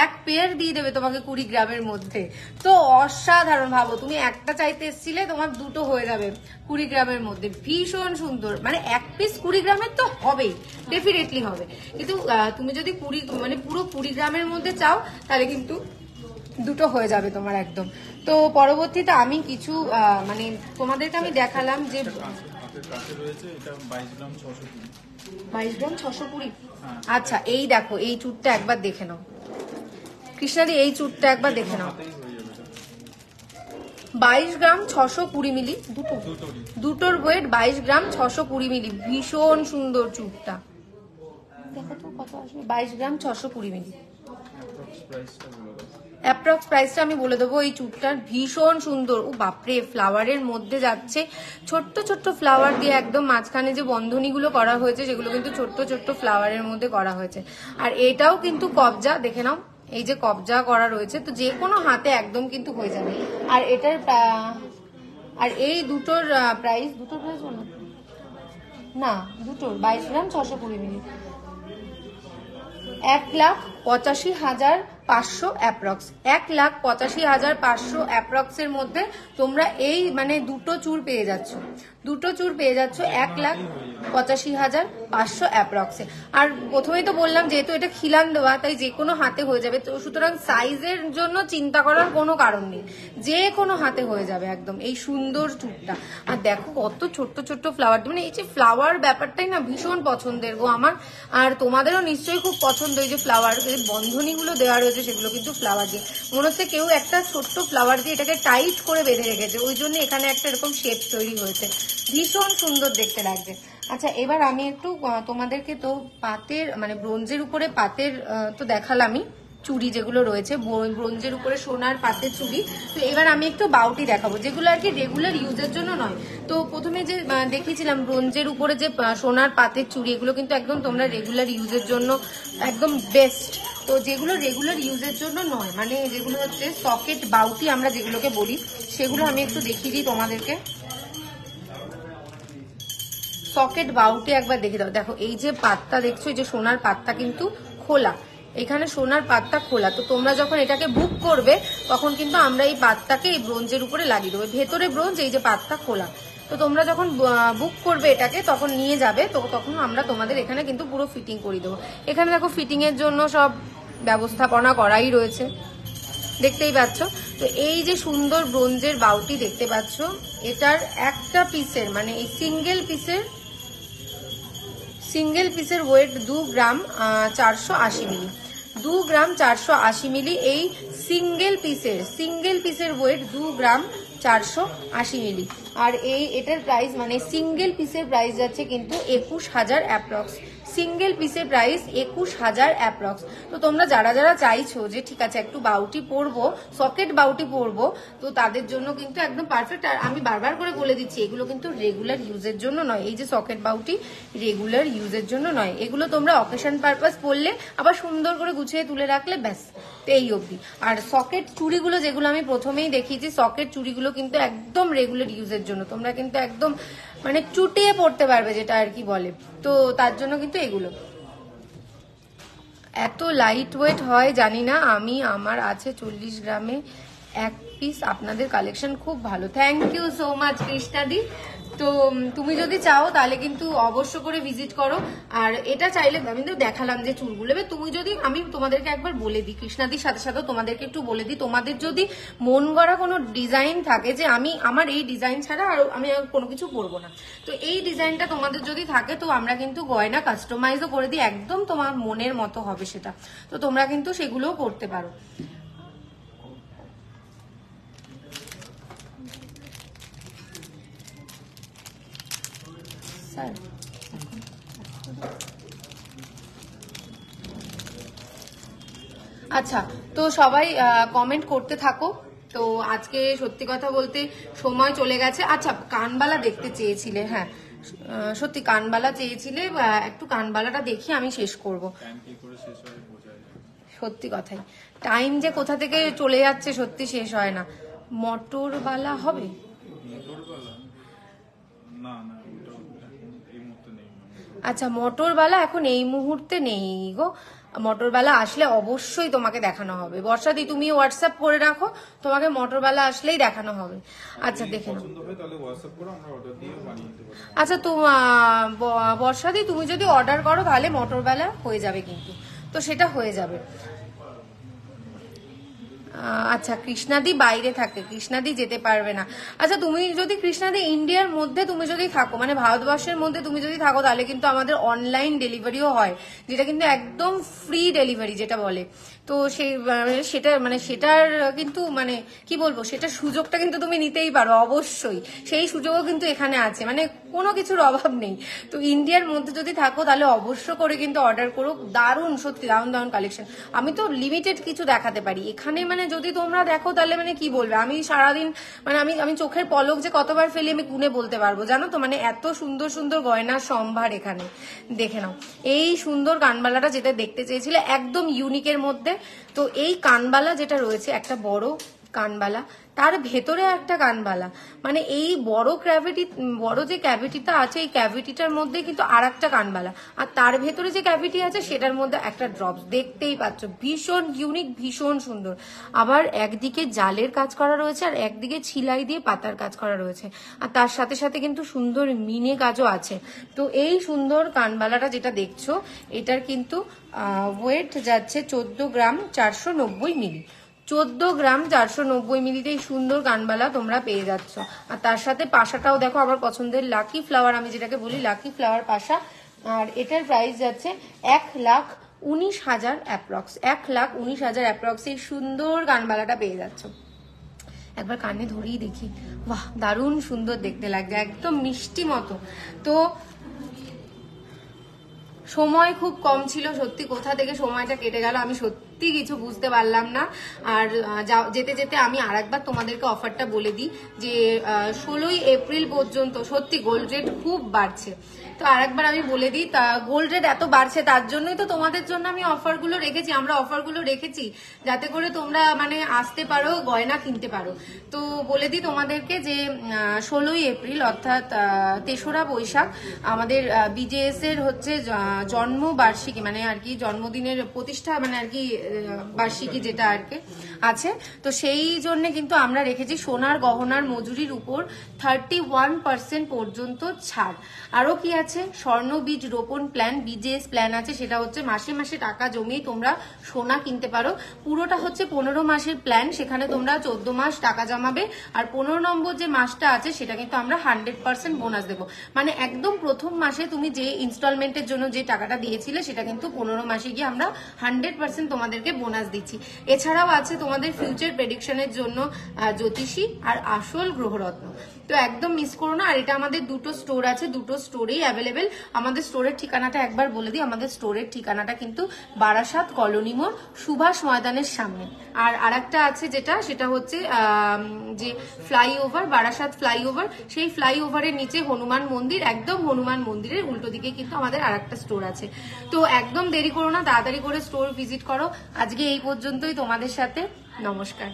B: এক পেয়ার দিয়ে দেবে তোমাকে 20 গ্রামের মধ্যে। তো অসাধারণ, ভাবো তুমি একটা চাইতে এসেছিলে, তোমার দুটো হয়ে যাবে 20 গ্রামের মধ্যে। ভীষণ সুন্দর, মানে এক পিস 20 গ্রামের তো হবেই, ডেফিনেটলি হবে। কিন্তু তুমি যদি 20 মানে পুরো 20 গ্রামের মধ্যে চাও তাহলে কিন্তু দুটো হয়ে যাবে তোমার একদম। তো পরবর্তীতে আমি কিছু মানে তোমাদেরকে আমি দেখালাম যে 22 গ্রাম 620। আচ্ছা এই দেখো এই চুরটা একবার দেখে নাও কৃষ্ণাদি, এই চুরটা একবার দেখে নাও, 22 গ্রাম 620 মিলি, দুটোর ওয়েট 22 গ্রাম 620 মিলি। ভীষণ সুন্দর চুরটা, দেখো তো কত আসবে, 22 গ্রাম 620 মিলি। অ্যাপ্রক্স প্রাইসটা আমি বলে দেবো এই চুটটার। ভীষণ সুন্দর, ও বাপরে, ফ্লাওয়ারের মধ্যে যাচ্ছে, ছোট্ট ছোট্ট ফ্লাওয়ার দিয়ে একদম মাঝখানে যে বন্ধনীগুলো করা হয়েছে সেগুলো কিন্তু ছোট্ট ছোট্ট ফ্লাওয়ারের মধ্যে করা হয়েছে। আর এটাও কিন্তু কবজা, দেখে নাও এই যে কবজা করা রয়েছে, তো যে কোনো হাতে একদম কিন্তু হয়ে যাবে। আর এটার আর এই দুটোর প্রাইস বলো না, দুটোর 22 গ্রাম 620 মিলি, 1,85,500 অ্যাপ্রক্স, 1,85,500 অ্যাপ্রক্স এর মধ্যে তোমরা এই মানে দুটো চুর পেয়ে যাচ্ছ, 1,85,500 অ্যাপ্রক্সে। আর প্রথমেই তো বললাম যেহেতু এটা খিলান দেওয়া তাই যে কোনো হাতে হয়ে যাবে, তো সুতরাং সাইজের জন্য চিন্তা করার কোনো কারণ নেই, যে কোনো হাতে হয়ে যাবে একদম এই সুন্দর চুরটা। আর দেখো কত ছোট্ট ছোট্ট ফ্লাওয়ার, মানে এই যে ফ্লাওয়ার ব্যাপারটাই না ভীষণ পছন্দের গো আমার, আর তোমাদেরও নিশ্চয়ই খুব পছন্দ। এই যে ফ্লাওয়ার বন্ধনীগুলো দেওয়া রয়েছে সেগুলো কিন্তু ফ্লাওয়ার দিয়ে, মনে হচ্ছে কেউ একটা ছোট্ট ফ্লাওয়ার দিয়ে এটাকে টাইট করে বেঁধে রেখেছে, ওই জন্য এখানে একটা এরকম শেপ তৈরি হয়েছে, ভীষণ সুন্দর দেখতে লাগছে। আচ্ছা এবার আমি একটু তোমাদেরকে তো পাতের মানে ব্রোঞ্জের উপরে পাতের তো দেখালামই, চুড়ি যেগুলো রয়েছে ব্রোঞ্জের উপরে সোনার পাতের চুড়ি। তো এবার আমি একটু বাউটি দেখাবো যেগুলো আর কি রেগুলার ইউজের জন্য নয়। তো প্রথমে যে দেখিয়েছিলাম ব্রোঞ্জের উপরে যে সোনার পাতের চুড়ি, এগুলো কিন্তু একদম তোমরা রেগুলার ইউজের জন্য একদম বেস্ট। তো যেগুলো রেগুলার ইউজের জন্য নয়, মানে যেগুলো হচ্ছে সকেট বাউটি আমরা যেগুলোকে বলি, সেগুলো আমি একটু দেখিয়ে দিই তোমাদেরকে। সকেট বাউটি একবার দেখে দাও, দেখো এই যে পাতটা দেখছো, এই যে সোনার পাতটা কিন্তু খোলা, এখানে সোনার পাতটা খোলা। তো তোমরা যখন এটাকে বুক করবে তখন কিন্তু আমরা এই পাতটাকে এই ব্রোঞ্জের উপরে লাগিয়ে দেবো, ভেতরে ব্রোঞ্জ, এই যে পাতটা খোলা। তো তোমরা যখন বুক করবে এটাকে তখন নিয়ে যাবে, তো তখন আমরা তোমাদের এখানে কিন্তু পুরো ফিটিং করে দেবো। এখানে দেখো ফিটিং এর জন্য সব ব্যবস্থাপনা করাই রয়েছে, দেখতেই পাচ্ছ। তো এই যে সুন্দর ব্রোঞ্জের বাউটি দেখতে পাচ্ছ, এটার একটা পিসের মানে এই সিঙ্গেল পিসের ওয়েট 2 গ্রাম 480 মিলি, 2 গ্রাম 480 মিলি। এই সিঙ্গেল পিসের ওয়েট 2 গ্রাম 480 মিলি। আর এটার প্রাইস মানে সিঙ্গেল পিসের প্রাইস যাচ্ছে কিন্তু 21,000 অ্যাপ্রক্স, সিঙ্গেল পিসের প্রাইস 21,000 অ্যাপ্রক্স। তো তোমরা যারা যারা চাইছো যে ঠিক আছে একটু বাউটি পরবো, সকেট বাউটি পরবো, তো তাদের জন্য কিন্তু একদম পারফেক্ট। আর আমি বারবার করে বলে দিচ্ছি এগুলো কিন্তু রেগুলার ইউজের জন্য নয়, এই যে সকেট বাউটি রেগুলার ইউজের জন্য নয়, এগুলো তোমরা অকেশন পারপাস পরলে আবার সুন্দর করে গুছিয়ে তুলে রাখলে ব্যাস, এই অবধি। আর সকেট চুড়িগুলো যেগুলো আমি প্রথমেই দেখিয়েছি, সকেট চুড়িগুলো কিন্তু একদম রেগুলার ইউজের জন্য, তোমরা কিন্তু একদম মানে চুটিয়ে পড়তে পারবে যেটা আর কি বলে, তো তার জন্য কিন্তু এগুলো। এত লাইট ওয়েট হয় জানি না আমি, আমার আছে 40 গ্রামে 1 পিস। আপনাদের কালেকশন খুব ভালো, থ্যাংক ইউ সো মাচ কৃষ্ণাদি। তো তুমি যদি চাও তাহলে কিন্তু অবশ্য করে ভিজিট করো। আর এটা চাইলে আমি তো দেখালাম যে চুলগুলো, তুমি যদি, আমি তোমাদেরকে একবার বলে দিই কৃষ্ণাদির সাথে সাথে তোমাদেরকে একটু বলে দিই, তোমাদের যদি মন গড়া কোনো ডিজাইন থাকে যে আমার এই ডিজাইন ছাড়া আর আমি কোনো কিছু পরবো না, তো এই ডিজাইনটা তোমাদের যদি থাকে তো আমরা কিন্তু গয়না কাস্টমাইজও করে দিই, একদম তোমার মনের মতো হবে সেটা, তো তোমরা কিন্তু সেগুলোও করতে পারো। আচ্ছা, তো সবাই কমেন্ট করতে থাকো। তো আজকে সত্যি কথা বলতে সময় চলে গেছে। আচ্ছা, কানবালা দেখতে চেয়েছিলে, হ্যাঁ সত্যি কানবালা চেয়েছিলে, একটু কানবালাটা দেখি আমি শেষ করব। সত্যি কথাই টাইম যে কোথা থেকে চলে যাচ্ছে সত্যি শেষ হয় না। মটরবালা হবে? আচ্ছা, মটরবালা এখন এই মুহূর্তে নেই গো, মটরবালা আসলে অবশ্যই তোমাকে দেখানো হবে। বর্ষাদি তুমি হোয়াটসঅ্যাপ করে রাখো, তোমাকে মটরবালা আসলেই দেখানো হবে। আচ্ছা দেখে নাও। আচ্ছা তো বর্ষাদি তুমি যদি অর্ডার করো তাহলে মটরবালা হয়ে যাবে, কিন্তু তো সেটা হয়ে যাবে। আচ্ছা, কৃষ্ণাদি বাইরে থাকে, কৃষ্ণাদি যেতে পারবে না। আচ্ছা, তুমি যদি কৃষ্ণাদি ইন্ডিয়ার মধ্যে তুমি যদি থাকো, মানে ভারতবর্ষের মধ্যে তুমি যদি থাকো, তাহলে কিন্তু আমাদের অনলাইন ডেলিভারিও হয়, যেটা কিন্তু একদম ফ্রি ডেলিভারি যেটা বলে। তো সেটার কিন্তু মানে কি বলবো, সেটার সুযোগটা কিন্তু তুমি নিতেই পারো অবশ্যই, সেই সুযোগও কিন্তু এখানে আছে, মানে কোনো কিছুর অভাব নেই। তো ইন্ডিয়ার মধ্যে যদি থাকো তাহলে অবশ্য করে কিন্তু অর্ডার করো, দারুণ সত্যি দারুণ কালেকশন। আমি তো লিমিটেড কিছু দেখাতে পারি এখানে, মানে যদি তোমরা দেখো তাহলে মানে কি বলবে, আমি সারাদিন মানে আমি চোখের পলক যে কতবার ফেলি আমি গুনে বলতে পারবো, জানো তো, মানে এত সুন্দর সুন্দর গয়নার সম্ভার এখানে। দেখে নাও এই সুন্দর কানবালাটা যেটা দেখতে চেয়েছিলে একদম ইউনিকের মধ্যে। তো এই কানবালা যেটা রয়েছে একটা বড় কানবালা, তার ভেতরে একটা কানবালা, মানে এই বড় যে ক্যাভিটিটা আছে এই ক্যাভিটিটার মধ্যে কিন্তু আর একটা কানবালা, আর তার ভেতরে যে ক্যাভিটি আছে সেটার মধ্যে একটা ড্রপস, দেখতেই পাচ্ছ ভীষণ ইউনিক ভীষণ সুন্দর। আবার একদিকে জালের কাজ করা রয়েছে আর একদিকে ছিলাই দিয়ে পাতার কাজ করা রয়েছে, আর তার সাথে সাথে কিন্তু সুন্দর মিনে কাজও আছে। তো এই সুন্দর কানবালাটা যেটা দেখছো এটার কিন্তু ওয়েট যাচ্ছে 14 গ্রাম 490 মিলি, 14 গ্রাম 490 মিলিতে এই সুন্দর কানবালা তোমরা পেয়ে যাচ্ছ। আর তার সাথে পাশাটাও দেখো আমার পছন্দের লাকি ফ্লাওয়ার, আমি যেটাকে বলি লাকি ফ্লাওয়ার পাশা, আর এটার প্রাইস যাচ্ছে 1,19,000 অ্যাপ্রক্স, 1,19,000 অ্যাপ্রক্স এই সুন্দর কানবালাটা পেয়ে যাচ্ছ। একবার কানে ধরিয়ে দেখি, বাহ দারুণ সুন্দর দেখতে লাগছে, একদম মিষ্টি মতো। তো সময় খুব কম ছিল, সত্যি কোথা থেকে সময়টা কেটে গেল আমি সত্যি কিছু বুঝতে পারলাম না। আর যেতে যেতে আমি আরেকবার তোমাদেরকে অফারটা বলে দিই যে 16ই এপ্রিল পর্যন্ত সত্যি গোল্ড রেট খুব বাড়ছে। তো আরেকবার আমি বলে দিই, গোল্ড রেট এত বাড়ছে তার জন্যই তো তোমাদের জন্য আমি অফারগুলো রেখেছি, আমরা অফারগুলো রেখেছি যাতে করে তোমরা মানে আসতে পারো গয়না কিনতে পারো। তো বলে দিই তোমাদেরকে যে 16ই এপ্রিল অর্থাৎ 3রা বৈশাখ আমাদের বিজেএস এর হচ্ছে জন্মবার্ষিকী, মানে আর কি জন্মদিনের প্রতিষ্ঠা, মানে আর কি বার্ষিকী যেটা আর কি আছে, তো সেই জন্য কিন্তু আমরা রেখেছি সোনার গহনার মজুরির উপর 31% পর্যন্ত ছাড়। আরো কি আছে, স্বর্ণ বীজ রোপণ প্ল্যান, বিজেএস প্ল্যান আছে, সেটা হচ্ছে মাসে মাসে টাকা জমিয়ে তোমরা সোনা কিনতে পারো। পুরোটা হচ্ছে 15 মাসের প্ল্যান, সেখানে তোমরা 14 মাস টাকা জমাবে, আর 15 নম্বর যে মাসটা আছে সেটা কিন্তু আমরা 100% বোনাস দেবো। মানে একদম প্রথম মাসে তুমি যে ইনস্টলমেন্টের জন্য যে টাকাটা দিয়েছিলে সেটা কিন্তু 15 মাসে গিয়ে আমরা 100% তোমাদেরকে বোনাস দিচ্ছি। এছাড়াও আছে তোমাদের ফিউচার প্রেডিকশনের জন্য জ্যোতিষী আর আসল গ্রহরত্ন। তো একদম মিস করো না। আর এটা আমাদের দুটো স্টোর আছে, দুটো স্টোরেই অ্যাভেলেবেল। আমাদের স্টোরের ঠিকানাটা একবার বলে দিই, আমাদের স্টোরের ঠিকানাটা কিন্তু বারাসাত কলোনি মোড়, সুভাষ ময়দানের সামনে। আর আরেকটা আছে যেটা, সেটা হচ্ছে যে ফ্লাইওভার, বারাসাত ফ্লাইওভার, সেই ফ্লাইওভারের নিচে হনুমান মন্দির, একদম হনুমান মন্দিরের উল্টো দিকে কিন্তু আমাদের আরেকটা স্টোর আছে। তো একদম দেরি করো না, তাড়াতাড়ি করে স্টোর ভিজিট করো। আজকে এই পর্যন্তই তোমাদের সাথে, নমস্কার।